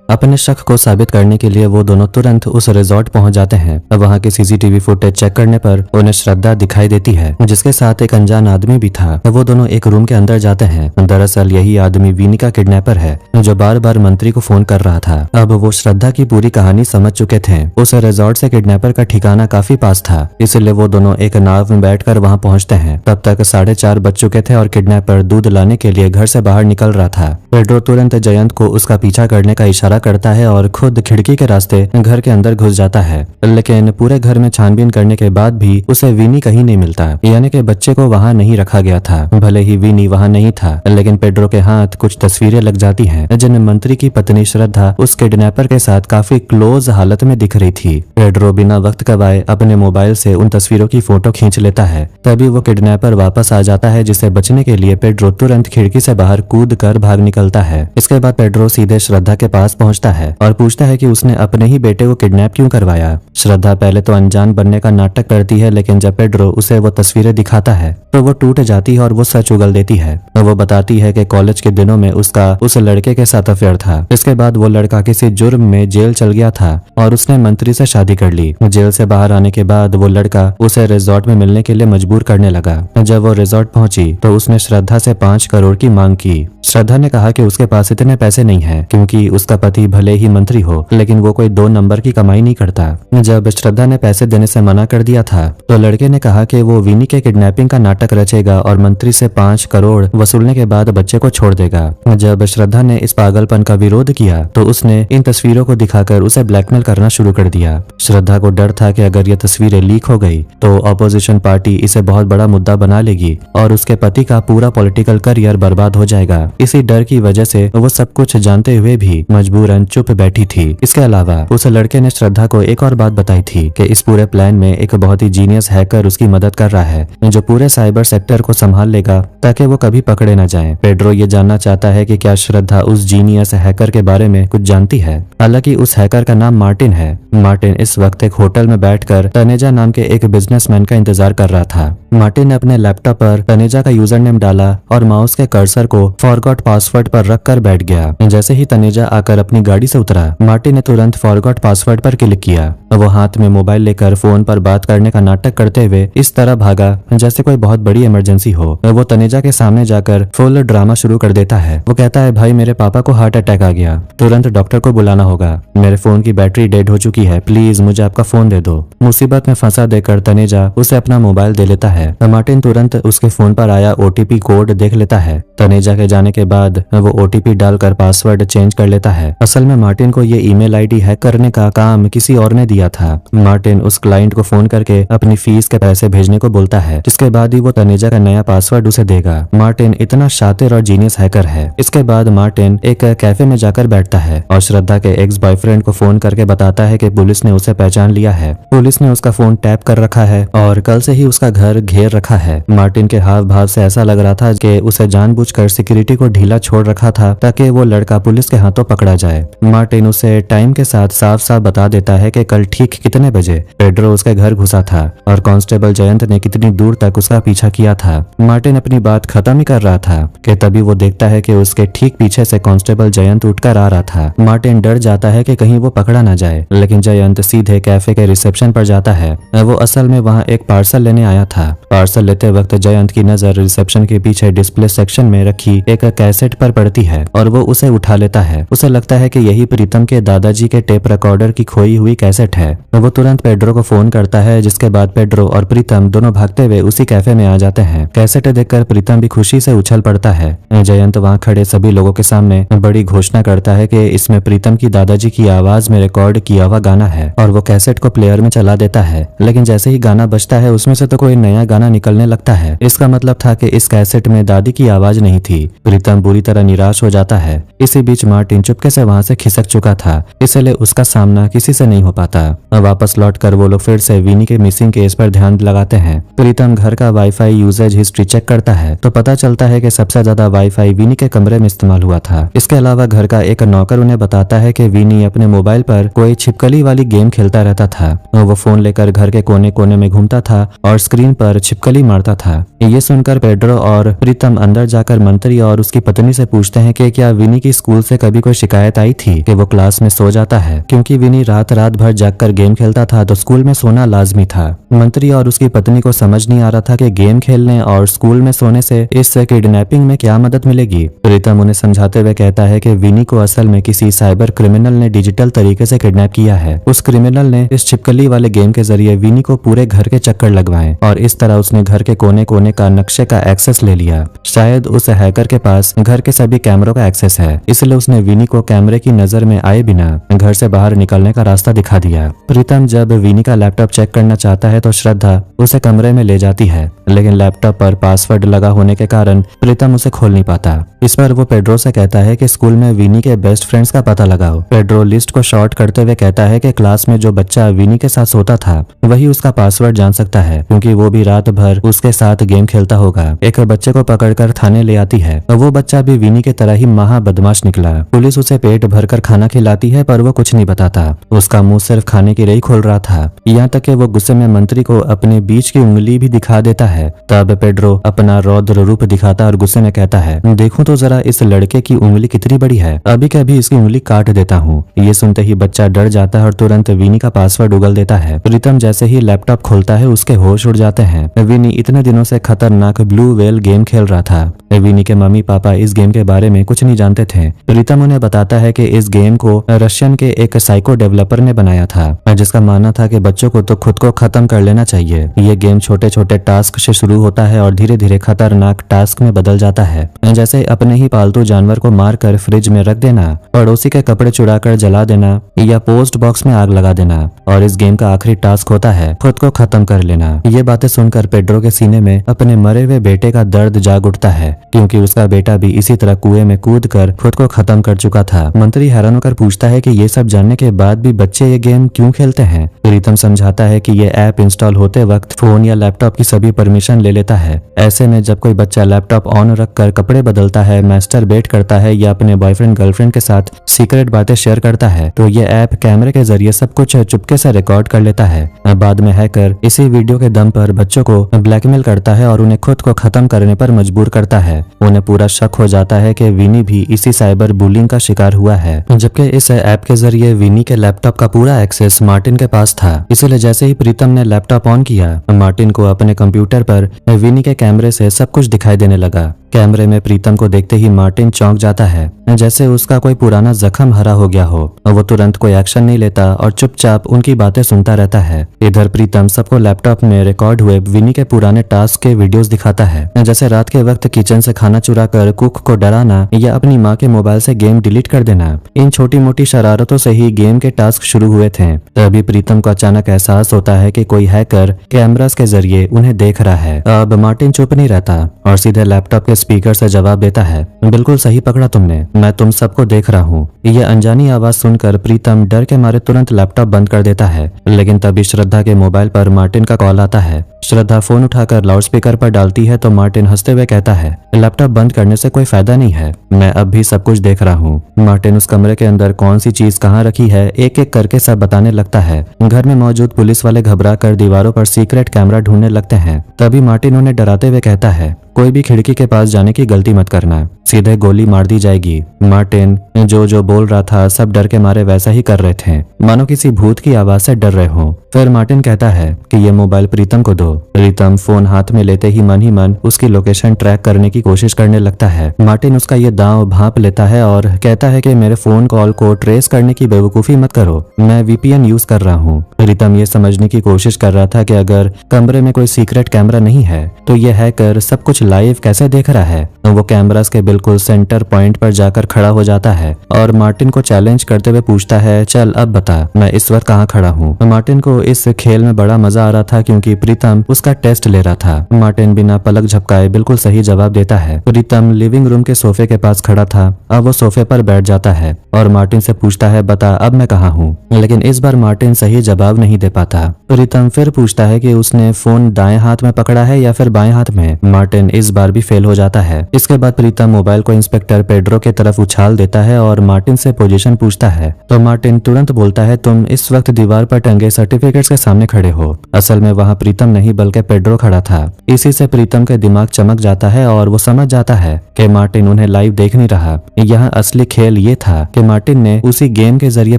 अपने शक को साबित करने के लिए वो दोनों तुरंत उस रिजॉर्ट पहुंच जाते हैं। वहां की सीसीटीवी फुटेज चेक करने पर उन्हें श्रद्धा दिखाई देती है, जिसके साथ एक अनजान आदमी भी था। वो दोनों एक रूम के अंदर जाते हैं। दरअसल यही आदमी विनी का किडनैपर है जो बार बार मंत्री को फोन कर रहा था। अब वो श्रद्धा की पूरी कहानी समझ चुके थे। उस रिजॉर्ट से किडनैपर का ठिकाना काफी पास था, इसलिए वो दोनों एक नाव में बैठकर वहां पहुंचते हैं। तब तक 4:30 बज चुके थे और किडनैपर दूध लाने के लिए घर से बाहर निकल रहा था। पेड्रो तुरंत जयंत को उसका पीछा करने का इशारा इशारा करता है और खुद खिड़की के रास्ते घर के अंदर घुस जाता है। लेकिन पूरे घर में छानबीन करने के बाद भी उसे विनी कहीं नहीं मिलता, यानी कि बच्चे को वहां नहीं रखा गया था। भले ही विनी वहां नहीं था, लेकिन पेड्रो के हाथ कुछ तस्वीरें लग जाती हैं जिन मंत्री की पत्नी श्रद्धा उस किडनैपर के साथ काफी क्लोज हालत में दिख रही थी। पेड्रो बिना वक्त गवाए अपने मोबाइल से उन तस्वीरों की फोटो खींच लेता है। तभी वो किडनैपर वापस आ जाता है, जिसे बचने के लिए पेड्रो तुरंत खिड़की से बाहर कूद कर भाग निकलता है। इसके बाद पेड्रो सीधे श्रद्धा के पास पहुंचता है और पूछता है कि उसने अपने ही बेटे को किडनैप क्यों करवाया। श्रद्धा पहले तो अनजान बनने का नाटक करती है, लेकिन जब पेड्रो उसे वो तस्वीरें दिखाता है तो वो टूट जाती है और वो सच उगल देती है। वो बताती है कि कॉलेज के दिनों में उसका उस लड़के के साथ अफेयर था। इसके बाद वो लड़का किसी जुर्म में जेल चल गया था और उसने मंत्री से शादी कर ली। जेल से बाहर आने के बाद वो लड़का उसे रिजॉर्ट में मिलने के लिए मजबूर करने लगा। जब वो रिजॉर्ट पहुंची तो उसने श्रद्धा से 5 करोड़ की मांग की। श्रद्धा ने कहा कि उसके पास इतने पैसे नहीं हैं, क्योंकि उसका पति भले ही मंत्री हो लेकिन वो कोई 2 नंबर की कमाई नहीं करता। जब श्रद्धा ने पैसे देने से मना कर दिया था तो लड़के ने कहा कि वो विनी के किडनैपिंग का नाटक रचेगा और मंत्री से 5 करोड़ वसूलने के बाद बच्चे को छोड़ देगा। जब श्रद्धा ने इस पागलपन का विरोध किया तो उसने इन तस्वीरों को दिखाकर उसे ब्लैकमेल करना शुरू कर दिया। श्रद्धा को डर था कि अगर ये तस्वीरें लीक हो गई तो ऑपोजिशन पार्टी इसे बहुत बड़ा मुद्दा बना लेगी और उसके पति का पूरा पॉलिटिकल करियर बर्बाद हो जाएगा। इसी डर की वजह से वो सब कुछ जानते हुए भी मजबूरन चुप बैठी थी। इसके अलावा उस लड़के ने श्रद्धा को एक और बात बताई थी कि इस पूरे प्लान में एक बहुत ही जीनियस हैकर उसकी मदद कर रहा है, जो पूरे साइबर सेक्टर को संभाल लेगा ताकि वो कभी पकड़े न जाएं। पेड्रो ये जानना चाहता है कि क्या श्रद्धा उस जीनियस हैकर के बारे में कुछ जानती है। हालांकि उस हैकर का नाम मार्टिन है। मार्टिन इस वक्त एक होटल में बैठकर तनेजा नाम के एक बिजनेसमैन का इंतजार कर रहा था। मार्टिन ने अपने लैपटॉप पर तनेजा का यूजर नेम डाला और माउस के कर्सर को फॉरगॉट पासवर्ड पर रखकर बैठ गया। जैसे ही तनेजा आकर अपनी गाड़ी से उतरा, मार्टिन ने तुरंत फॉरगॉट पासवर्ड पर क्लिक किया। वो हाथ में मोबाइल लेकर फोन पर बात करने का नाटक करते हुए इस तरह भागा जैसे कोई बहुत बड़ी इमरजेंसी हो। वो तनेजा के सामने जाकर फुल ड्रामा शुरू कर देता है। वो कहता है, भाई मेरे पापा को हार्ट अटैक आ गया, तुरंत डॉक्टर को बुलाना होगा। मेरे फोन की बैटरी डेड हो चुकी है, प्लीज मुझे आपका फोन दे दो। मुसीबत में फंसा देकर तनेजा उसे अपना मोबाइल दे लेता है। मार्टिन तुरंत उसके फोन पर आया ओटीपी कोड देख लेता है। तनेजा के जाने के बाद वो ओटीपी डालकर पासवर्ड चेंज कर लेता है। असल में मार्टिन को ये ईमेल आईडी हैक करने का काम किसी और ने दिया था। मार्टिन उस क्लाइंट को फोन करके अपनी फीस के पैसे भेजने को बोलता है, जिसके बाद ही वो तनेजा का नया पासवर्ड उसे देगा। मार्टिन इतना शातिर और जीनियस हैकर है। इसके बाद मार्टिन एक कैफे में जाकर बैठता है और श्रद्धा के एक्स बॉयफ्रेंड को फोन करके बताता है कि पुलिस ने उसे पहचान लिया है। पुलिस ने उसका फोन टैप कर रखा है और कल से ही उसका घर घेर रखा है। मार्टिन के हाव भाव से ऐसा लग रहा था कि उसे जानबूझकर सिक्योरिटी को ढीला छोड़ रखा था ताकि वो लड़का पुलिस के हाथों पकड़ा जाए। मार्टिन उसे टाइम के साथ साफ साफ बता देता है कि कल ठीक कितने बजे पेड्रो उसके घर घुसा था और कांस्टेबल जयंत ने कितनी दूर तक उसका पीछा किया था। मार्टिन अपनी बात खत्म ही कर रहा था कि तभी वो देखता है कि उसके ठीक पीछे से कांस्टेबल जयंत उठकर आ रहा था। मार्टिन डर जाता है कि कहीं वो पकड़ा ना जाए, लेकिन जयंत सीधे कैफे के रिसेप्शन पर जाता है। वो असल में वहाँ एक पार्सल लेने आया था। पार्सल लेते वक्त जयंत की नजर रिसेप्शन के पीछे डिस्प्ले सेक्शन में रखी एक कैसेट पर पड़ती है और वो उसे उठा लेता है। उसे लगता है कि यही प्रीतम के दादाजी के टेप रिकॉर्डर की खोई हुई कैसेट है। वो तुरंत पेड्रो को फोन करता है, जिसके बाद पेड्रो और प्रीतम दोनों भागते हुए उसी कैफे में आ जाते हैं। कैसेट देखकर प्रीतम भी खुशी से उछल पड़ता है। जयंत वहाँ खड़े सभी लोगों के सामने बड़ी घोषणा करता है कि इसमें प्रीतम की दादाजी की आवाज में रिकॉर्ड किया हुआ गाना है और वो कैसेट को प्लेयर में चला देता है। लेकिन जैसे ही गाना बजता है उसमें से तो कोई नया गाना निकलने लगता है। इसका मतलब था कि इस कैसेट में दादी की आवाज नहीं थी। प्रीतम बुरी तरह निराश हो जाता है। इसी बीच मार्टिन चुपके से वहाँ से खिसक चुका था, इसलिए उसका सामना किसी से नहीं हो पाता। वापस लौटकर वो लोग फिर से विनी के मिसिंग केस पर ध्यान लगाते हैं। प्रीतम घर का वाईफाई यूजेज हिस्ट्री चेक करता है तो पता चलता है कि सबसे ज्यादा वाईफाई विनी के कमरे में इस्तेमाल हुआ था। इसके अलावा घर का एक नौकर उन्हें बताता है कि विनी अपने मोबाइल पर कोई छिपकली वाली गेम खेलता रहता था। वो फोन लेकर घर के कोने कोने में घूमता था और स्क्रीन पर छिपकली मारता था। ये सुनकर पेड्रो और प्रीतम अंदर जाकर मंत्री और उसकी पत्नी से पूछते हैं कि क्या विनी की स्कूल से कभी कोई शिकायत आई थी कि वो क्लास में सो जाता है, क्योंकि विनी रात भर जागकर गेम खेलता था तो स्कूल में सोना लाजमी था। मंत्री और उसकी पत्नी को समझ नहीं आ रहा था कि गेम खेलने और स्कूल में सोने से इस किडनैपिंग में क्या मदद मिलेगी। प्रीतम उन्हें समझाते हुए कहता है कि विनी को असल में किसी साइबर क्रिमिनल ने डिजिटल तरीके से किडनैप किया है। उस क्रिमिनल ने इस छिपकली वाले गेम के जरिए विनी को पूरे घर के चक्कर लगवाए और इस तरह उसने घर के कोने कोने का नक्शे का एक्सेस ले लिया। शायद उस हैकर के पास घर के सभी कैमरों का एक्सेस है, इसलिए उसने विनी को कैमरे कैमरे की नजर में आए बिना घर से बाहर निकलने का रास्ता दिखा दिया। प्रीतम जब विनी का लैपटॉप चेक करना चाहता है तो श्रद्धा उसे कमरे में ले जाती है, लेकिन लैपटॉप पर पासवर्ड लगा होने के कारण प्रीतम उसे खोल नहीं पाता। इस पर वो पेड्रो से कहता है कि स्कूल में विनी के बेस्ट फ्रेंड्स का पता लगाओ। पेड्रो लिस्ट को शॉर्ट करते हुए कहता है कि क्लास में जो बच्चा विनी के साथ सोता था वही उसका पासवर्ड जान सकता है, क्योंकि वो भी रात भर उसके साथ गेम खेलता होगा। एक बच्चे को पकड़कर थाने ले आती है। वो बच्चा भी विनी की तरह ही महा बदमाश निकला। पुलिस उसे पेट भरकर खाना खिलाती है पर वो कुछ नहीं बताता। उसका मुंह सिर्फ खाने की रही खोल रहा था। यहाँ तक कि वो गुस्से में मंत्री को अपने बीच की उंगली भी दिखा देता है। तब पेड्रो अपना रौद्र रूप दिखाता और गुस्से में कहता है, देखो तो जरा इस लड़के की उंगली कितनी बड़ी है, अभी के अभी इसकी उंगली काट देता हूँ। ये सुनते ही बच्चा डर जाता है और तुरंत विनी का पासवर्ड उगल देता है। प्रीतम जैसे ही लैपटॉप खोलता है उसके होश उड़ जाते हैं। विनी इतने दिनों से खतरनाक ब्लू वेल गेम खेल रहा था। विनी के मम्मी पापा इस गेम के बारे में कुछ नहीं जानते थे। प्रीतम उन्हें बताता है कि इस गेम को रशियन के एक साइको डेवलपर ने बनाया था, जिसका मानना था कि बच्चों को तो खुद को खत्म कर लेना चाहिए। ये गेम छोटे छोटे टास्क से शुरू होता है और धीरे धीरे खतरनाक टास्क में बदल जाता है, जैसे अपने ही पालतू जानवर को मारकर फ्रिज में रख देना, पड़ोसी के कपड़े चुराकर जला देना या पोस्ट बॉक्स में आग लगा देना। और इस गेम का आखिरी टास्क होता है खुद को खत्म कर लेना। ये बातें सुनकर पेड्रो के सीने में अपने मरे हुए बेटे का दर्द जाग उठता है, क्योंकि उसका बेटा भी इसी तरह कुएं में कूद कर खुद को खत्म कर चुका था। मंत्री हैरान होकर पूछता है कि ये सब जानने के बाद भी बच्चे ये गेम क्यों खेलते हैं। प्रीतम समझाता है कि ये ऐप इंस्टॉल होते वक्त फोन या लैपटॉप की सभी परमिशन ले लेता है। ऐसे में जब कोई बच्चा लैपटॉप ऑन रखकर कपड़े बदलता है, मास्टरबेट करता है या अपने बॉयफ्रेंड गर्लफ्रेंड के साथ सीक्रेट बातें शेयर करता है, तो ये ऐप कैमरे के जरिए सब कुछ चुपके से रिकॉर्ड कर लेता है। बाद में हैकर इसी वीडियो के दम पर बच्चों को ब्लैकमेल करता है और उन्हें खुद को खत्म करने पर मजबूर करता है। उन्हें पूरा शक हो जाता है कि विनी भी इसी साइबर बुलिंग का शिकार हुआ है, जबकि इस ऐप के जरिए विनी के लैपटॉप का पूरा एक्सेस मार्टिन के पास था। इसलिए जैसे ही प्रीतम ने लैपटॉप ऑन किया, मार्टिन को अपने कंप्यूटर पर विनी के कैमरे से सब कुछ दिखाई देने लगा। कैमरे में प्रीतम को देखते ही मार्टिन चौंक जाता है, जैसे उसका कोई पुराना जख्म हरा हो गया हो। वो तुरंत कोई एक्शन नहीं लेता और चुपचाप उनकी बातें सुनता रहता है। इधर प्रीतम सबको लैपटॉप में रिकॉर्ड हुए विनी के पुराने टास्क के वीडियोस दिखाता है, जैसे रात के वक्त किचन से खाना चुरा कर कुक को डराना या अपनी माँ के मोबाइल से गेम डिलीट कर देना। इन छोटी मोटी शरारतों से ही गेम के टास्क शुरू हुए थे। तभी प्रीतम को अचानक एहसास होता है कि कोई हैकर कैमरास के जरिए उन्हें देख रहा है। अब मार्टिन चुप नहीं रहता और सीधे लैपटॉप के स्पीकर से जवाब देता है, बिल्कुल सही पकड़ा तुमने, मैं तुम सबको देख रहा हूँ। ये अनजानी आवाज सुनकर प्रीतम डर के मारे तुरंत लैपटॉप बंद कर देता है, लेकिन तभी श्रद्धा के मोबाइल पर मार्टिन का कॉल आता है। श्रद्धा फोन उठाकर लाउडस्पीकर पर डालती है तो मार्टिन हंसते हुए कहता है, लैपटॉप बंद करने से कोई फायदा नहीं है, मैं अब भी सब कुछ देख रहा हूँ। मार्टिन उस कमरे के अंदर कौन सी चीज कहाँ रखी है एक एक करके सब बताने लगता है। घर में मौजूद पुलिस वाले घबरा कर दीवारों पर सीक्रेट कैमरा ढूंढने लगते हैं। तभी मार्टिन उन्हें डराते हुए कहता है, कोई भी खिड़की के पास जाने की गलती मत करना, सीधे गोली मार दी जाएगी। मार्टिन जो बोल रहा था सब डर के मारे वैसा ही कर रहे थे, मानो किसी भूत की आवाज से डर रहे हो। फिर मार्टिन कहता है कि ये मोबाइल प्रीतम को दो। प्रीतम फोन हाथ में लेते ही मन उसकी लोकेशन ट्रैक करने की कोशिश करने लगता है। मार्टिन उसका ये दांव भांप लेता है और कहता है कि मेरे फोन कॉल को ट्रेस करने की बेवकूफी मत करो, मैं वीपीएन यूज कर रहा हूँ। प्रीतम ये समझने की कोशिश कर रहा था कि अगर कमरे में कोई सीक्रेट कैमरा नहीं है तो ये हैकर सब कुछ लाइव कैसे देख रहा है। वो कैमरास के बिल्कुल सेंटर पॉइंट पर जाकर खड़ा हो जाता है और मार्टिन को चैलेंज करते हुए पूछता है, चल अब बता मैं इस वक्त कहाँ खड़ा हूँ। मार्टिन को इस खेल में बड़ा मजा आ रहा था क्योंकि प्रीतम उसका टेस्ट ले रहा था। मार्टिन बिना पलक झपकाए बिल्कुल सही जवाब देता है। प्रीतम लिविंग रूम के सोफे के पास खड़ा था। अब वो सोफे पर बैठ जाता है और मार्टिन से पूछता है, बता अब मैं कहाँ हूँ। लेकिन इस बार मार्टिन सही जवाब नहीं दे पाता। प्रीतम फिर पूछता है कि उसने फोन दाएं हाथ में पकड़ा है या फिर बाएं हाथ में। मार्टिन इस बार भी फेल हो जाता है। इसके बाद प्रीतम मोबाइल को इंस्पेक्टर पेड्रो के तरफ उछाल देता है और मार्टिन से पोजीशन पूछता है तो मार्टिन तुरंत बोलता है, तुम इस वक्त दीवार पर टंगे सर्टिफिकेट्स के सामने खड़े हो। असल में वहाँ प्रीतम नहीं बल्कि पेड्रो खड़ा था। इसी से प्रीतम के दिमाग चमक जाता है और वो समझ जाता है कि मार्टिन उन्हें लाइव देख नहीं रहा। यहाँ असली खेल ये था कि मार्टिन ने उसी गेम के जरिए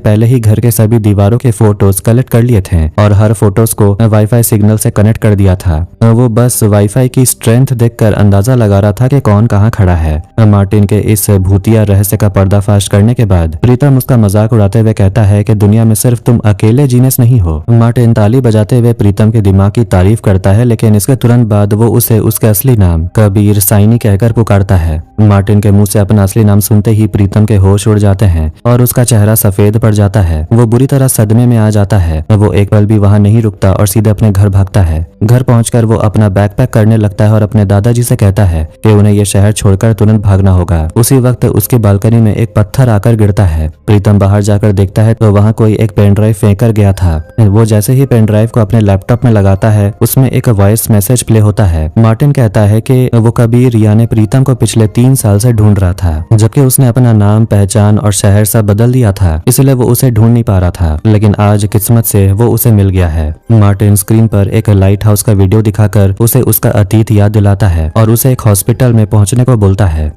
पहले ही घर के सभी दीवारों के फोटोज कलेक्ट कर लिए थे और हर फोटोज को वाईफाई सिग्नल से कनेक्ट कर दिया था। वो बस वाईफाई की स्ट्रेंथ देखकर देखकर अंदाजा लगा रहा था कि कौन कहाँ खड़ा है। मार्टिन के इस भूतिया रहस्य का पर्दाफाश करने के बाद प्रीतम उसका मजाक उड़ाते हुए कहता है कि दुनिया में सिर्फ तुम अकेले जीनियस नहीं हो। मार्टिन ताली बजाते हुए प्रीतम के दिमाग की तारीफ करता है, लेकिन इसके तुरंत बाद वो उसे उसके असली नाम कबीर साइनी कहकर पुकारता है। मार्टिन के मुंह से अपना असली नाम सुनते ही प्रीतम के होश उड़ जाते हैं और उसका चेहरा सफेद पड़ जाता है। वो बुरी तरह सदमे में आ जाता है। वो एक पल भी वहां नहीं रुकता और सीधे अपने घर भागता है। घर पहुंचकर वो अपना बैकपैक करने लगता है और अपने दादाजी से कहता है कि उन्हें ये शहर छोड़कर तुरंत भागना होगा। उसी वक्त उसकी बालकनी में एक पत्थर आकर गिरता है। प्रीतम बाहर जाकर देखता है तो वहाँ कोई एक पेन ड्राइव फेंक कर गया था। वो जैसे ही पेन ड्राइव को अपने लैपटॉप में लगाता है, उसमें एक वॉइस मैसेज प्ले होता है। मार्टिन कहता है कि वो कबीर यानी प्रीतम को पिछले 3 साल से ढूंढ रहा था, जबकि उसने अपना नाम, पहचान और शहर सब बदल दिया था, इसलिए वो उसे ढूंढ नहीं पा रहा था। लेकिन आज किस्मत से वो उसे मिल गया है। मार्टिन स्क्रीन पर एक लाइट हाउस का वीडियो दिखाकर उसे उसका अतीत याद दिलाता है और उसे एक हॉस्पिटल में पहुंचने को बोलता है।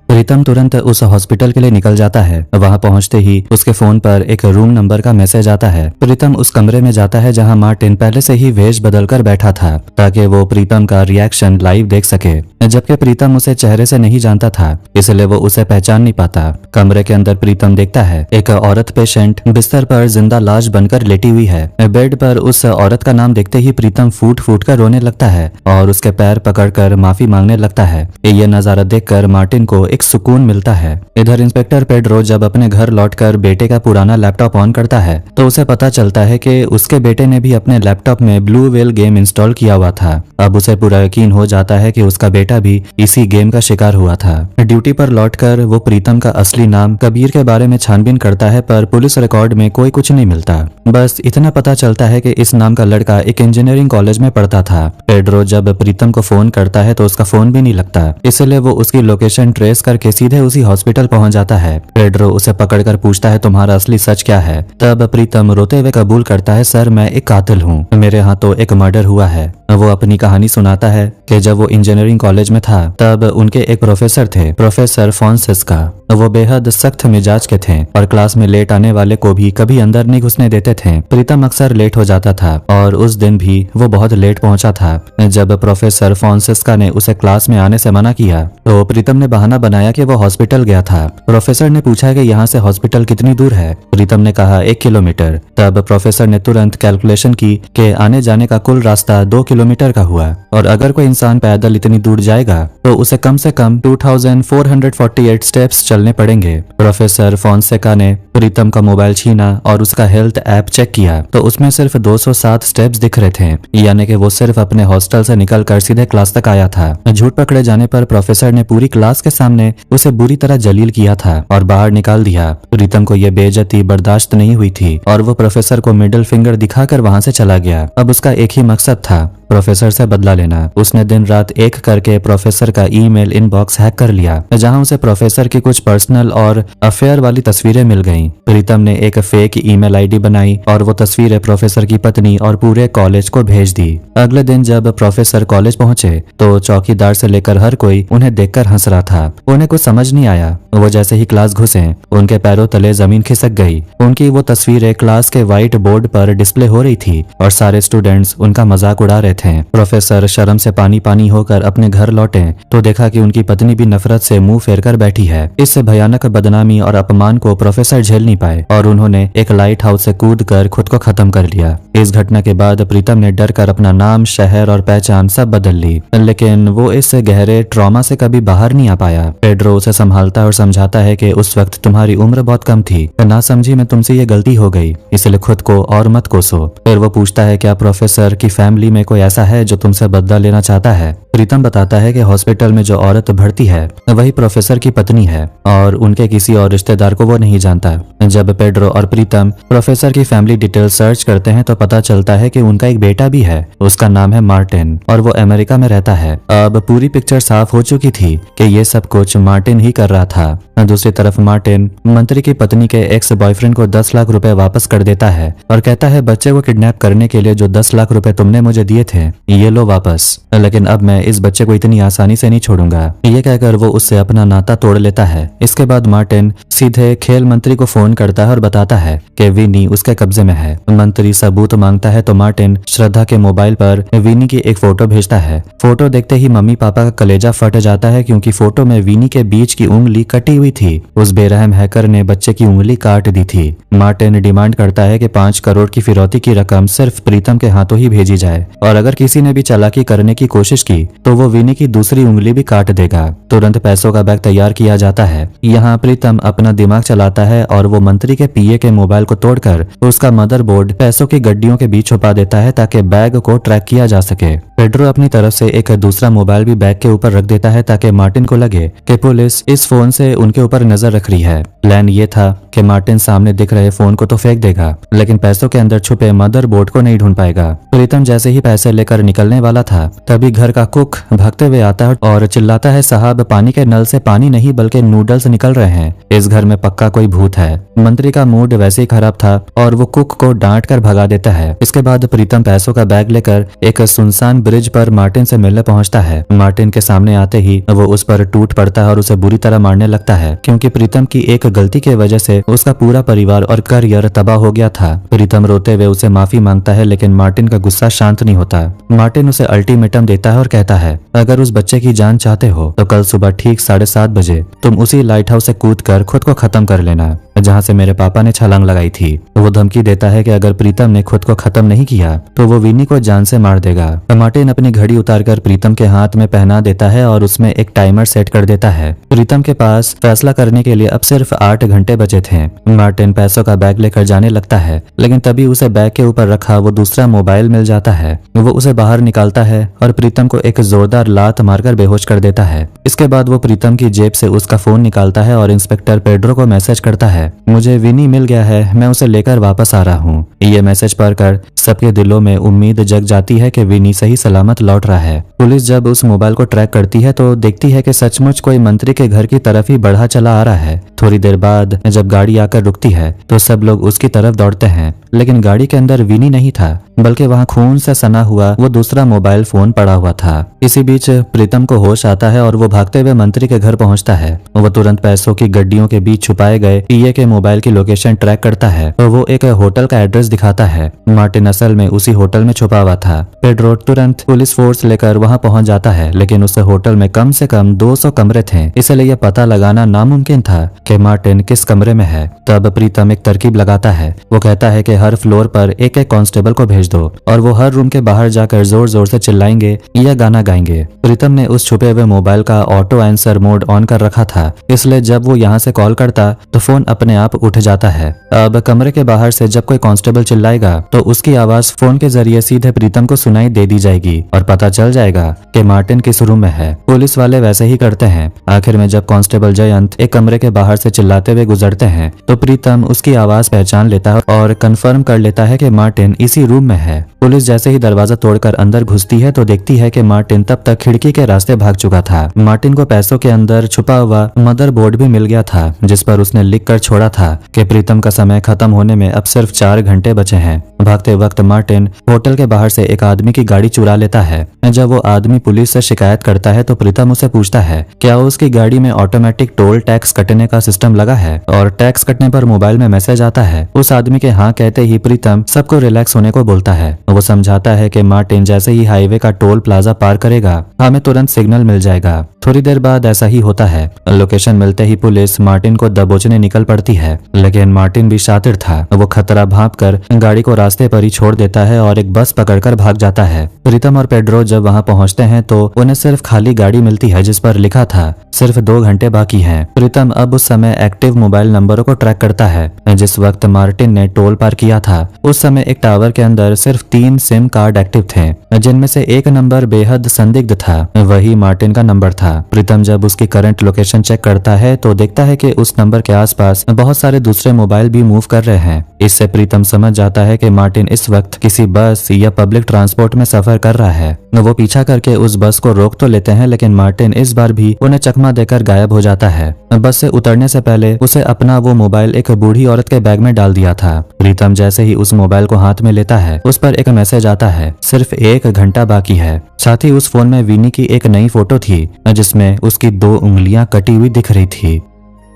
प्रीतम तुरंत उस हॉस्पिटल के लिए निकल जाता है। वहां पहुंचते ही उसके फोन पर एक रूम नंबर का मैसेज आता है। प्रीतम उस कमरे में जाता है जहां मार्टिन पहले से ही वेश बदलकर बैठा था, ताकि वो प्रीतम का रिएक्शन लाइव देख सके। जबकि प्रीतम उसे चेहरे से नहीं जानता था, इसलिए वो उसे पहचान नहीं पाता। कमरे के अंदर प्रीतम देखता है एक औरत पेशेंट बिस्तर पर जिंदा लाश बनकर लेटी हुई है। बेड पर उस औरत का नाम देखते ही प्रीतम फूट फूट कर रोने लगता है और उसके पैर पकड़कर माफी मांगने लगता है। ये नजारा देखकर मार्टिन को एक सुकून मिलता है। इधर इंस्पेक्टर पेड्रो जब अपने घर लौटकर बेटे का पुराना लैपटॉप ऑन करता है तो उसे पता चलता है कि उसके बेटे ने भी अपने लैपटॉप में ब्लू व्हेल गेम इंस्टॉल किया हुआ था। अब उसे पूरा यकीन हो जाता है कि उसका बेटा भी इसी गेम का शिकार हुआ था। ड्यूटी पर लौटकर वो प्रीतम का असली नाम कबीर के बारे में छानबीन करता है, पर पुलिस रिकॉर्ड में कोई कुछ नहीं मिलता। बस इतना पता चलता है कि इस नाम का लड़का एक इंजीनियरिंग कॉलेज में पढ़ता था। पेड्रो जब प्रीतम को फोन करता है तो उसका फोन भी नहीं लगता, इसलिए वो उसकी लोकेशन ट्रेस करके सीधे उसी हॉस्पिटल पहुंच जाता है। पेड्रो उसे पकड़कर पूछता है तुम्हारा असली सच क्या है। तब प्रीतम रोते हुए कबूल करता है, सर मैं एक कातिल हूँ, मेरे यहाँ तो एक मर्डर हुआ है। वो अपनी कहानी सुनाता है कि जब वो इंजीनियरिंग कॉलेज में था तब उनके एक प्रोफेसर थे, प्रोफेसर फ्रांसिस्का। वो बेहद सख्त मिजाज के थे और क्लास में लेट आने वाले को भी कभी अंदर नहीं घुसने देते थे। प्रीतम अक्सर लेट हो जाता था और उस दिन भी वो बहुत लेट पहुंचा था। जब प्रोफेसर फ्रांसिस्का ने उसे क्लास में आने से मना किया तो प्रीतम ने बहाना बनाया कि वो हॉस्पिटल गया था। प्रोफेसर ने पूछा कि यहाँ से हॉस्पिटल कितनी दूर है। प्रीतम ने कहा 1 किलोमीटर। तब प्रोफेसर ने तुरंत कैलकुलेशन की कि आने जाने का कुल रास्ता 2 किलोमीटर का हुआ और अगर कोई इंसान पैदल इतनी दूर जाएगा तो उसे कम से कम 2448 स्टेप्स चलने पड़ेंगे। प्रोफेसर फोंसेका ने प्रीतम का मोबाइल छीना और उसका हेल्थ ऐप चेक किया तो उसमें सिर्फ 207 स्टेप्स दिख रहे थे, यानी कि वो सिर्फ अपने हॉस्टल से निकलकर सीधे क्लास तक आया था। झूठ पकड़े जाने पर प्रोफेसर ने पूरी क्लास के सामने उसे बुरी तरह जलील किया था और बाहर निकाल दिया। प्रीतम को यह बेइज्जती बर्दाश्त नहीं हुई थी और वो प्रोफेसर को मिडिल फिंगर दिखाकर वहां से चला गया। अब उसका एक ही मकसद था, प्रोफेसर से बदला लेना। उसने दिन रात एक करके प्रोफेसर का ईमेल इनबॉक्स हैक कर लिया, जहां उसे प्रोफेसर की कुछ पर्सनल और अफेयर वाली तस्वीरें मिल गईं। प्रीतम ने एक फेक ईमेल आईडी बनाई और वो तस्वीरें प्रोफेसर की पत्नी और पूरे कॉलेज को भेज दी। अगले दिन जब प्रोफेसर कॉलेज पहुंचे तो चौकीदार से लेकर हर कोई उन्हें देखकर हंस रहा था। उन्हें कुछ समझ नहीं आया। वो जैसे ही क्लास घुसे उनके पैरों तले जमीन खिसक गई। उनकी वो तस्वीरें क्लास के व्हाइट बोर्ड पर डिस्प्ले हो रही थी और सारे स्टूडेंट्स उनका मजाक उड़ा रहे थे। प्रोफेसर शर्म से पानी पानी होकर अपने घर लौटे तो देखा कि उनकी पत्नी भी नफरत से मुंह फेरकर बैठी है। इस भयानक बदनामी और अपमान को प्रोफेसर झेल नहीं पाए और उन्होंने एक लाइट हाउस से कूदकर खुद को खत्म कर लिया। इस घटना के बाद प्रीतम ने डर कर अपना नाम, शहर और पहचान सब बदल ली, लेकिन वो इस गहरे ट्रॉमा से कभी बाहर नहीं आ पाया। पेड्रो उसे संभालता और समझाता है कि उस वक्त तुम्हारी उम्र बहुत कम थी, ना समझी में तुमसे ये गलती हो गई, इसलिए खुद को और मत कोसो। फिर वो पूछता है क्या प्रोफेसर की फैमिली में कोई ऐसा है जो तुमसे बदला लेना चाहता है। प्रीतम बताता है कि हॉस्पिटल में जो औरत भर्ती है वही प्रोफेसर की पत्नी है और उनके किसी और रिश्तेदार को वो नहीं जानता। जब पेड्रो और प्रीतम प्रोफेसर की फैमिली डिटेल सर्च करते हैं तो पता चलता है कि उनका एक बेटा भी है। उसका नाम है मार्टिन और वो अमेरिका में रहता है। अब पूरी पिक्चर साफ हो चुकी थी कि ये सब कुछ मार्टिन ही कर रहा था। दूसरी तरफ मार्टिन मंत्री की पत्नी के एक्स बॉयफ्रेंड को 10 लाख रुपए वापस कर देता है और कहता है बच्चे को किडनैप करने के लिए जो 10 लाख रुपए तुमने मुझे दिए थे, ये लो वापस, लेकिन अब मैं इस बच्चे को इतनी आसानी से नहीं छोड़ूंगा। ये कहकर वो उससे अपना नाता तोड़ लेता है। इसके बाद मार्टिन सीधे खेल मंत्री को फोन करता है और बताता है कि विनी उसके कब्जे में है। मंत्री सबूत मांगता है तो मार्टिन श्रद्धा के मोबाइल पर विनी की एक फोटो भेजता है। फोटो देखते ही मम्मी पापा का कलेजा फट जाता है, क्योंकि फोटो में विनी के बीच की उंगली कटी हुई थी। उस बेरहम हैकर ने बच्चे की उंगली काट दी थी। मार्टिन डिमांड करता है कि 5 करोड़ की फिरौती की रकम सिर्फ प्रीतम के हाथों ही भेजी जाए, और अगर किसी ने भी चालाकी करने की कोशिश की तो वो विनी की दूसरी उंगली भी काट देगा। तुरंत पैसों का बैग तैयार किया जाता है। यहाँ प्रीतम अपना दिमाग चलाता है और वो मंत्री के पीए के मोबाइल को तोड़कर उसका मदरबोर्ड पैसों की गड्डियों के बीच छुपा देता है ताकि बैग को ट्रैक किया जा सके। पेड्रो अपनी तरफ से एक दूसरा मोबाइल भी बैग के ऊपर रख देता है ताकि मार्टिन को लगे कि पुलिस इस फोन से उनके ऊपर नजर रख रही है। प्लान ये था कि मार्टिन सामने दिख रहे फोन को तो फेंक देगा, लेकिन पैसों के अंदर छुपे मदरबोर्ड को नहीं ढूंढ पाएगा। प्रीतम जैसे ही पैसे लेकर निकलने वाला था, तभी घर का कुक भागते हुए आता है और चिल्लाता है, साहब पानी के नल से पानी नहीं बल्कि नूडल्स निकल रहे हैं। इस घर में पक्का कोई भूत है। मंत्री का मूड वैसे ही खराब था और वो कुक को डांट कर भगा देता है। इसके बाद प्रीतम पैसों का बैग लेकर एक सुनसान ब्रिज पर मार्टिन से मिलने पहुंचता है। मार्टिन के सामने आते ही वो उस पर टूट पड़ता है और उसे बुरी तरह मारने लगता है, क्योंकि प्रीतम की एक गलती की वजह से उसका पूरा परिवार और करियर तबाह हो गया था। प्रीतम रोते हुए उसे माफी मांगता है, लेकिन मार्टिन का गुस्सा शांत नहीं होता। मार्टिन उसे अल्टीमेटम देता है और कहता है, अगर उस बच्चे की जान चाहते हो तो कल सुबह ठीक 7:30 बजे तुम उसी लाइट हाउस से कूदकर खुद को खत्म कर लेना जहां से मेरे पापा ने छलांग लगाई थी। वो धमकी देता है कि अगर प्रीतम ने खुद को खत्म नहीं किया तो वो विनी को जान से मार देगा। मार्टिन अपनी घड़ी उतारकर प्रीतम के हाथ में पहना देता है और उसमें एक टाइमर सेट कर देता है। प्रीतम के पास फैसला करने के लिए अब सिर्फ 8 घंटे बचे थे। मार्टिन पैसों का बैग लेकर जाने लगता है, लेकिन तभी उसे बैग के ऊपर रखा वो दूसरा मोबाइल मिल जाता है। वो उसे बाहर निकालता है और प्रीतम को एक जोरदार लात मारकर बेहोश कर देता है। इसके बाद वो प्रीतम की जेब से उसका फोन निकालता है और इंस्पेक्टर पेड्रो को मैसेज करता है, मुझे विनी मिल गया है, मैं उसे लेकर वापस आ रहा हूँ। ये मैसेज पढ़कर सबके दिलों में उम्मीद जग जाती है कि विनी सही सलामत लौट रहा है। पुलिस जब उस मोबाइल को ट्रैक करती है तो देखती है कि सचमुच कोई मंत्री के घर की तरफ ही बढ़ा चला आ रहा है। थोड़ी देर बाद जब गाड़ी आकर रुकती है तो सब लोग उसकी तरफ दौड़ते हैं, लेकिन गाड़ी के अंदर विनी नहीं था, बल्कि वहाँ खून से सना हुआ वो दूसरा मोबाइल फोन पड़ा हुआ था। इसी बीच प्रीतम को होश आता है और वो भागते हुए मंत्री के घर पहुंचता है। वो तुरंत पैसों की गड्डियों के बीच छुपाए गए पीए के मोबाइल की लोकेशन ट्रैक करता है और वो एक होटल का एड्रेस दिखाता है। मार्टिन असल में उसी होटल में छुपा हुआ था। पेड्रो तुरंत पुलिस फोर्स लेकर वहां पहुंच जाता है, लेकिन उस होटल में कम से कम 200 कमरे थे, इसलिए यह पता लगाना नामुमकिन था कि मार्टिन किस कमरे में है। तब प्रीतम एक तरकीब लगाता है। वो कहता है कि हर फ्लोर पर एक एक कांस्टेबल को भेज दो और वो हर रूम के बाहर जाकर जोर जोर से चिल्लाएंगे या गाना गाएंगे। प्रीतम ने उस छुपे हुए मोबाइल का ऑटो आंसर मोड ऑन कर रखा था, इसलिए जब वो यहाँ से कॉल करता तो फोन अपने आप उठ जाता है। अब कमरे के बाहर से जब कोई कांस्टेबल चिल्लाएगा तो उसकी आवाज फोन के जरिए सीधे प्रीतम को सुनाई दे दी जाएगी और पता चल जाएगा कि मार्टिन किस रूम में है। पुलिस वाले वैसे ही करते हैं। आखिर में जब कांस्टेबल जयंत एक कमरे के बाहर से चिल्लाते हुए गुजरते हैं तो प्रीतम उसकी आवाज पहचान लेता है और कंफर्म कर लेता है कि मार्टिन इसी रूम में है। पुलिस जैसे ही दरवाजा तोड़कर अंदर घुसती है तो देखती है कि मार्टिन तब तक खिड़की के रास्ते भाग चुका था। मार्टिन को पैसों के अंदर छुपा हुआ मदरबोर्ड भी मिल गया था, जिस पर उसने लिख कर छोड़ा था कि प्रीतम का समय खत्म होने में अब सिर्फ 4 घंटे बचे हैं। भागते वक्त मार्टिन होटल के बाहर से एक आदमी की गाड़ी चुरा लेता है। जब वो आदमी पुलिस से शिकायत करता है तो प्रीतम उसे पूछता है क्या उसकी गाड़ी में ऑटोमेटिक टोल टैक्स कटने का सिस्टम लगा है और टैक्स कटने पर मोबाइल में मैसेज आता है। उस आदमी के हाँ कहते ही प्रीतम सबको रिलैक्स होने को बोलता है। वो समझाता है कि मार्टिन जैसे ही हाईवे का टोल प्लाजा पार करेगा हमें तुरंत सिग्नल मिल जाएगा। थोड़ी देर बाद ऐसा ही होता है। लोकेशन मिलते ही पुलिस मार्टिन को दबोचने निकल पड़ती है, लेकिन मार्टिन भी शातिर था। वो खतरा भांपकर गाड़ी को रास्ते पर ही छोड़ देता है और एक बस पकड़कर भाग जाता है। प्रीतम और पेड्रो जब वहां पहुंचते हैं तो उन्हें सिर्फ खाली गाड़ी मिलती है जिस पर लिखा था सिर्फ 2 घंटे बाकी हैं। प्रीतम अब उस समय एक्टिव मोबाइल नंबरों को ट्रैक करता है। जिस वक्त मार्टिन ने टोल पार किया था उस समय एक टावर के अंदर सिर्फ 3 सिम कार्ड एक्टिव थे, जिनमें से एक नंबर बेहद संदिग्ध था। वही मार्टिन का नंबर था। प्रीतम जब उसकी करंट लोकेशन चेक करता है तो देखता है कि उस नंबर के आसपास बहुत सारे दूसरे मोबाइल भी मूव कर रहे हैं। इससे प्रीतम समझ जाता है कि मार्टिन इस वक्त किसी बस या पब्लिक ट्रांसपोर्ट में सफर कर रहा है। वो पीछा करके उस बस को रोक तो लेते हैं, लेकिन मार्टिन इस बार भी उन्हें चकमा देकर गायब हो जाता है। बस से उतरने से पहले उसे अपना वो मोबाइल एक बूढ़ी औरत के बैग में डाल दिया था। प्रीतम जैसे ही उस मोबाइल को हाथ में लेता है, उस पर एक मैसेज आता है, सिर्फ 1 घंटा बाकी है। साथ ही उस फोन में विनी की एक नई फोटो थी जिसमें उसकी 2 उंगलियां कटी हुई दिख रही थी।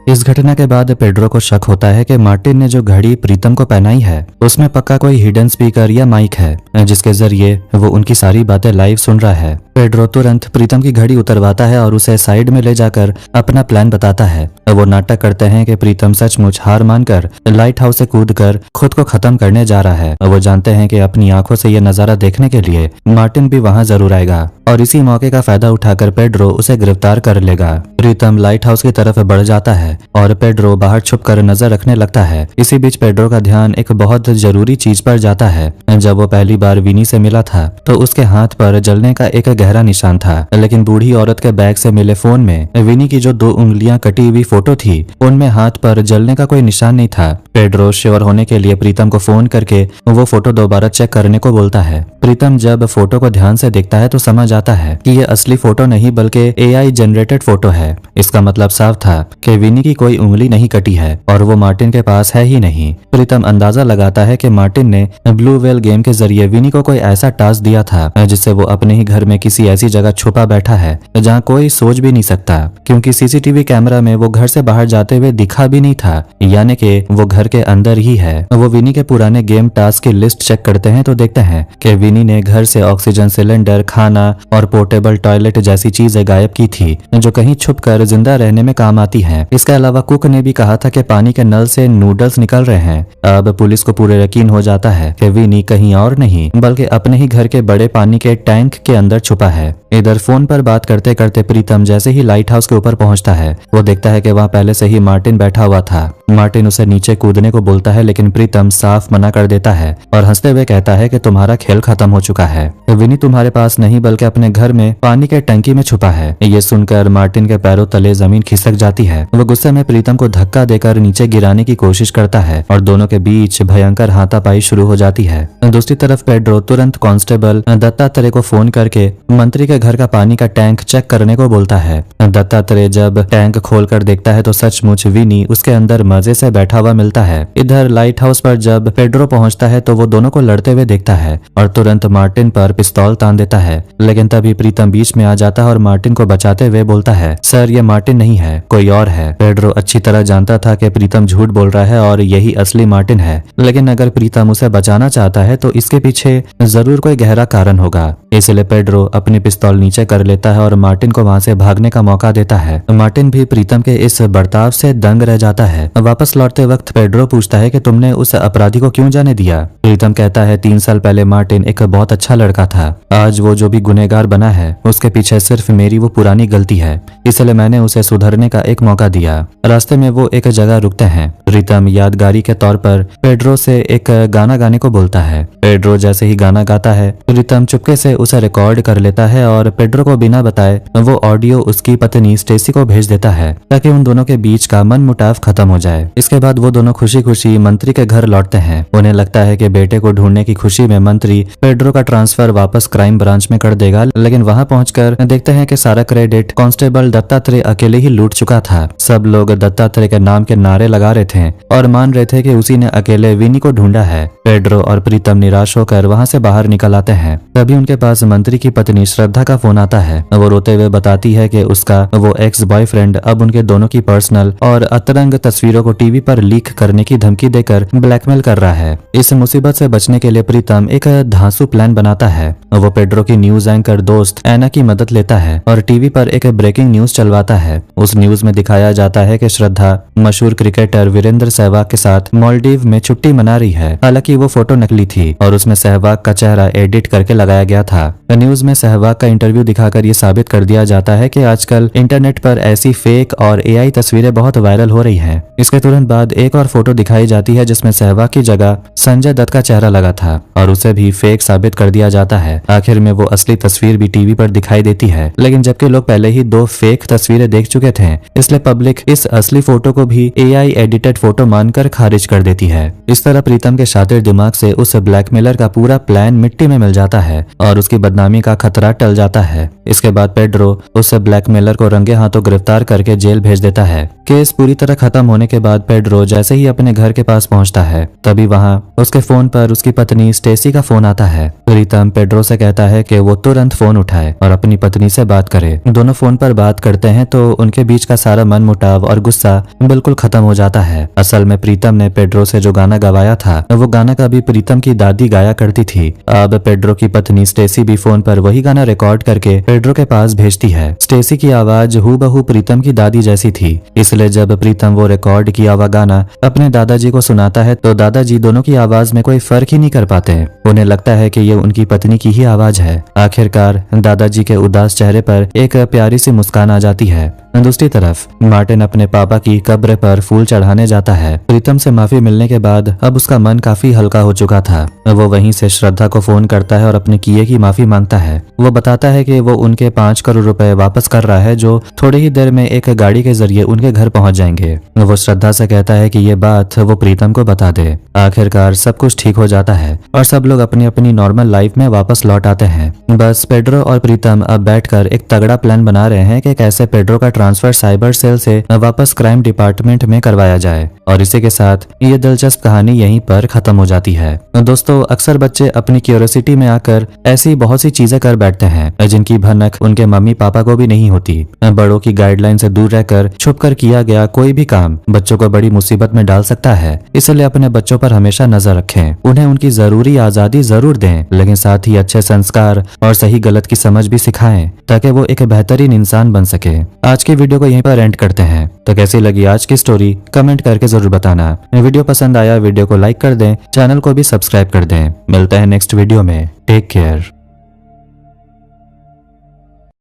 इस घटना के बाद पेड्रो को शक होता है कि मार्टिन ने जो घड़ी प्रीतम को पहनाई है उसमें पक्का कोई हिडन स्पीकर या माइक है जिसके जरिए वो उनकी सारी बातें लाइव सुन रहा है। पेड्रो तुरंत प्रीतम की घड़ी उतरवाता है और उसे साइड में ले जाकर अपना प्लान बताता है। वो नाटक करते हैं कि प्रीतम सचमुच हार मानकर लाइट हाउस से कूदकर खुद को खत्म करने जा रहा है। वो जानते हैं कि अपनी आंखों से ये नजारा देखने के लिए मार्टिन भी वहां जरूर आएगा और इसी मौके का फायदा उठाकर पेड्रो उसे गिरफ्तार कर लेगा। प्रीतम लाइट हाउस की तरफ बढ़ जाता है और पेड्रो बाहर छुपकर नजर रखने लगता है। इसी बीच पेड्रो का ध्यान एक बहुत जरूरी चीज पर जाता है। जब वो पहली बार विनी से मिला था तो उसके हाथ पर जलने का एक गहरा निशान था, लेकिन बूढ़ी औरत के बैग से मिले फोन में विनी की जो 2 उंगलियां कटी हुई फोटो थी उनमें हाथ पर जलने का कोई निशान नहीं था। पेड्रो श्योर होने के लिए प्रीतम को फोन करके वो फोटो दोबारा चेक करने को बोलता है। प्रीतम जब फोटो को ध्यान से देखता है तो समझ आता है कि ये असली फोटो नहीं बल्कि AI जनरेटेड फोटो है। इसका मतलब साफ था कि विनी की कोई उंगली नहीं कटी है और वो मार्टिन के पास है ही नहीं। प्रीतम अंदाजा लगाता है कि मार्टिन ने ब्लू वेल गेम के जरिए विनी को कोई ऐसा टास्क दिया था जिससे वो अपने ही घर में किसी ऐसी जगह छुपा बैठा है जहाँ कोई सोच भी नहीं सकता, क्योंकि CCTV कैमरा में वो घर से बाहर जाते हुए दिखा भी नहीं था, यानी कि वो घर के अंदर ही है। वो विनी के पुराने गेम टास्क की लिस्ट चेक करते हैं तो देखते हैं कि विनी ने घर से ऑक्सीजन सिलेंडर, खाना और पोर्टेबल टॉयलेट जैसी चीजें गायब की थी जो कहीं छुपकर जिंदा रहने में काम आती हैं। इसके अलावा कुक ने भी कहा था कि पानी के नल से नूडल्स निकल रहे हैं। अब पुलिस को पूरे यकीन हो जाता है कि विनी कहीं और नहीं बल्कि अपने ही घर के बड़े पानी के टैंक के अंदर छुपा है। इधर फोन पर बात करते करते प्रीतम जैसे ही लाइट हाउस के ऊपर पहुंचता है वो देखता है कि वहां पहले से ही मार्टिन बैठा हुआ था। मार्टिन उसे नीचे कूदने को बोलता है, लेकिन प्रीतम साफ मना कर देता है और हंसते हुए कहता है कि तुम्हारा खेल खत्म हो चुका है। विनी तुम्हारे पास नहीं बल्कि अपने घर में पानी के टंकी में छुपा है। ये सुनकर मार्टिन के पैरों तले जमीन खिसक जाती है। वो गुस्से में प्रीतम को धक्का देकर नीचे गिराने की कोशिश करता है और दोनों के बीच भयंकर हाथापाई शुरू हो जाती है। दूसरी तरफ पेड्रो तुरंत कांस्टेबल दत्तात्रेय को फोन करके मंत्री के घर का पानी का टैंक चेक करने को बोलता है। दत्तात्रेय जब टैंक खोलकर देखता है तो सचमुच विनी उसके अंदर मजे से बैठा हुआ मिलता है। इधर लाइट हाउस पर जब पेड्रो पहुंचता है तो वो दोनों को लड़ते हुए देखता है और तुरंत मार्टिन पर पिस्तौल तान देता है, लेकिन तभी प्रीतम बीच में आ जाता है और मार्टिन को बचाते हुए बोलता है, सर ये मार्टिन नहीं है, कोई और है। पेड्रो अच्छी तरह जानता था कि प्रीतम झूठ बोल रहा है और यही असली मार्टिन है, लेकिन अगर प्रीतम उसे बचाना चाहता है तो इसके पीछे जरूर कोई गहरा कारण होगा। इसलिए पेड्रो अपनी पिस्तौल नीचे कर लेता है और मार्टिन को वहां से भागने का मौका देता है। मार्टिन भी प्रीतम के इस बर्ताव से दंग रह जाता है। वापस लौटते वक्त पेड्रो पूछता है कि तुमने उस अपराधी को क्यों जाने दिया। प्रीतम कहता है 3 साल पहले मार्टिन एक बहुत अच्छा लड़का था, आज वो जो भी गुनहगार बना है उसके पीछे सिर्फ मेरी वो पुरानी गलती है, इसलिए मैंने उसे सुधरने का एक मौका दिया। रास्ते में वो एक जगह रुकते हैं। प्रीतम यादगारी के तौर पर पेड्रो से एक गाना गाने को बोलता है। पेड्रो जैसे ही गाना गाता है प्रीतम चुपके से उसे रिकॉर्ड कर लेता है और पेड्रो को बिना बताए वो ऑडियो उसकी पत्नी स्टेसी को भेज देता है ताकि उन दोनों के बीच का मनमुटाव खत्म हो जाए। इसके बाद वो दोनों खुशी खुशी मंत्री के घर लौटते हैं। उन्हें लगता है कि बेटे को ढूंढने की खुशी में मंत्री पेड्रो का ट्रांसफर वापस क्राइम ब्रांच में कर देगा, लेकिन वहां पहुंचकर देखते हैं कि सारा क्रेडिट कांस्टेबल दत्तात्रेय अकेले ही लूट चुका था। सब लोग दत्तात्रेय के नाम के नारे लगा रहे थे और मान रहे थे कि उसी ने अकेले विनी को ढूंढा है। पेड्रो और प्रीतम निराश होकर वहां से बाहर निकल आते हैं। तभी उनके पास मंत्री की पत्नी श्रद्धा का फोन आता है। वो रोते हुए बताती है कि उसका वो एक्स बॉयफ्रेंड अब उनके दोनों की पर्सनल और अतरंग तस्वीरों को टीवी पर लीक करने की धमकी देकर ब्लैकमेल कर रहा है। इस मुसीबत से बचने के लिए प्रीतम एक धांसू प्लान बनाता है। वो पेड्रो की न्यूज एंकर दोस्त एना की मदद लेता है और टीवी पर एक ब्रेकिंग न्यूज चलवाता है। उस न्यूज में दिखाया जाता है कि श्रद्धा मशहूर क्रिकेटर वीरेंद्र सहवाग के साथ मालदीव में छुट्टी मना रही है। हालांकि वो फोटो नकली थी और उसमें सहवाग का चेहरा एडिट करके लगाया गया था। न्यूज में सहवाग का इंटरव्यू दिखाकर ये साबित कर दिया जाता है कि आजकल इंटरनेट पर ऐसी फेक और AI तस्वीरें बहुत वायरल हो रही हैं। इस उसके तुरंत बाद एक और फोटो दिखाई जाती है जिसमें सहवाग की जगह संजय दत्त का चेहरा लगा था और उसे भी फेक साबित कर दिया जाता है। आखिर में वो असली तस्वीर भी टीवी पर दिखाई देती है, लेकिन जबकि लोग पहले ही 2 फेक तस्वीरें देख चुके थे, इसलिए पब्लिक इस असली फोटो को भी AI एडिटेड फोटो मानकर खारिज कर देती है। इस तरह प्रीतम के शातिर दिमाग से उस ब्लैकमेलर का पूरा प्लान मिट्टी में मिल जाता है और उसकी बदनामी का खतरा टल जाता है। इसके बाद पेड्रो उस ब्लैकमेलर को रंगे हाथों गिरफ्तार करके जेल भेज देता है। केस पूरी तरह खत्म होने के बाद पेड्रो जैसे ही अपने घर के पास पहुंचता है, तभी वहां उसके फोन पर उसकी पत्नी स्टेसी का फोन आता है। प्रीतम पेड्रो से कहता है कि वो तुरंत फोन उठाए और अपनी पत्नी से बात करे। दोनों फोन पर बात करते हैं तो उनके बीच का सारा मनमुटाव और गुस्सा बिल्कुल खत्म हो जाता है। असल में प्रीतम ने पेड्रो से जो गाना गवाया था, वो गाना कभी प्रीतम की दादी गाया करती थी। अब पेड्रो की पत्नी स्टेसी भी फोन पर वही गाना रिकॉर्ड करके पेड्रो के पास भेजती है। स्टेसी की आवाज हूबहू प्रीतम की दादी जैसी थी, इसलिए जब प्रीतम वो रिकॉर्ड किया हुआ गाना अपने दादाजी को सुनाता है तो दादाजी दोनों की आवाज में कोई फर्क ही नहीं कर पाते। उन्हें लगता है कि ये उनकी पत्नी की ही आवाज है। आखिरकार दादाजी के उदास चेहरे पर एक प्यारी सी मुस्कान आ जाती है। दूसरी तरफ मार्टिन अपने पापा की कब्र पर फूल चढ़ाने जाता है। प्रीतम से माफी मिलने के बाद अब उसका मन काफी हल्का हो चुका था। वो वहीं से श्रद्धा को फोन करता है और अपने किए की माफी मांगता है। वो बताता है कि वो उनके 5 करोड़ रुपए वापस कर रहा है, जो थोड़ी ही देर में एक गाड़ी के जरिए उनके घर पहुंच जाएंगे। वो श्रद्धा से कहता है कि ये बात वो प्रीतम को बता दे। आखिरकार सब कुछ ठीक हो जाता है और सब लोग अपनी अपनी नॉर्मल लाइफ में वापस लौट आते हैं। बस पेड्रो और प्रीतम अब बैठकर एक तगड़ा प्लान बना रहे हैं कि कैसे पेड्रो का ट्रांसफर साइबर सेल से वापस क्राइम डिपार्टमेंट में करवाया जाए। और इसी के साथ ये दिलचस्प कहानी यहीं पर खत्म हो जाती है। दोस्तों, अक्सर बच्चे अपनी क्यूरियोसिटी में आकर ऐसी बहुत सी चीजें कर बैठते हैं जिनकी भनक उनके मम्मी पापा को भी नहीं होती। बड़ों की गाइडलाइन से दूर रहकर छुपकर किया गया कोई भी काम बच्चों को बड़ी मुसीबत में डाल सकता है। इसलिए अपने बच्चों पर हमेशा नजर रखें, उन्हें उनकी जरूरी आजादी जरूर दें, लेकिन साथ ही अच्छे संस्कार और सही गलत की समझ भी सिखाएं ताकि वो एक बेहतरीन इंसान बन सके। आज की वीडियो को यहीं पर एंड करते हैं। तो कैसी लगी आज की स्टोरी कमेंट करके जरूर बताना। वीडियो पसंद आया वीडियो को लाइक कर दें, चैनल को भी सब्सक्राइब कर दें। मिलते हैं नेक्स्ट वीडियो में। Take care.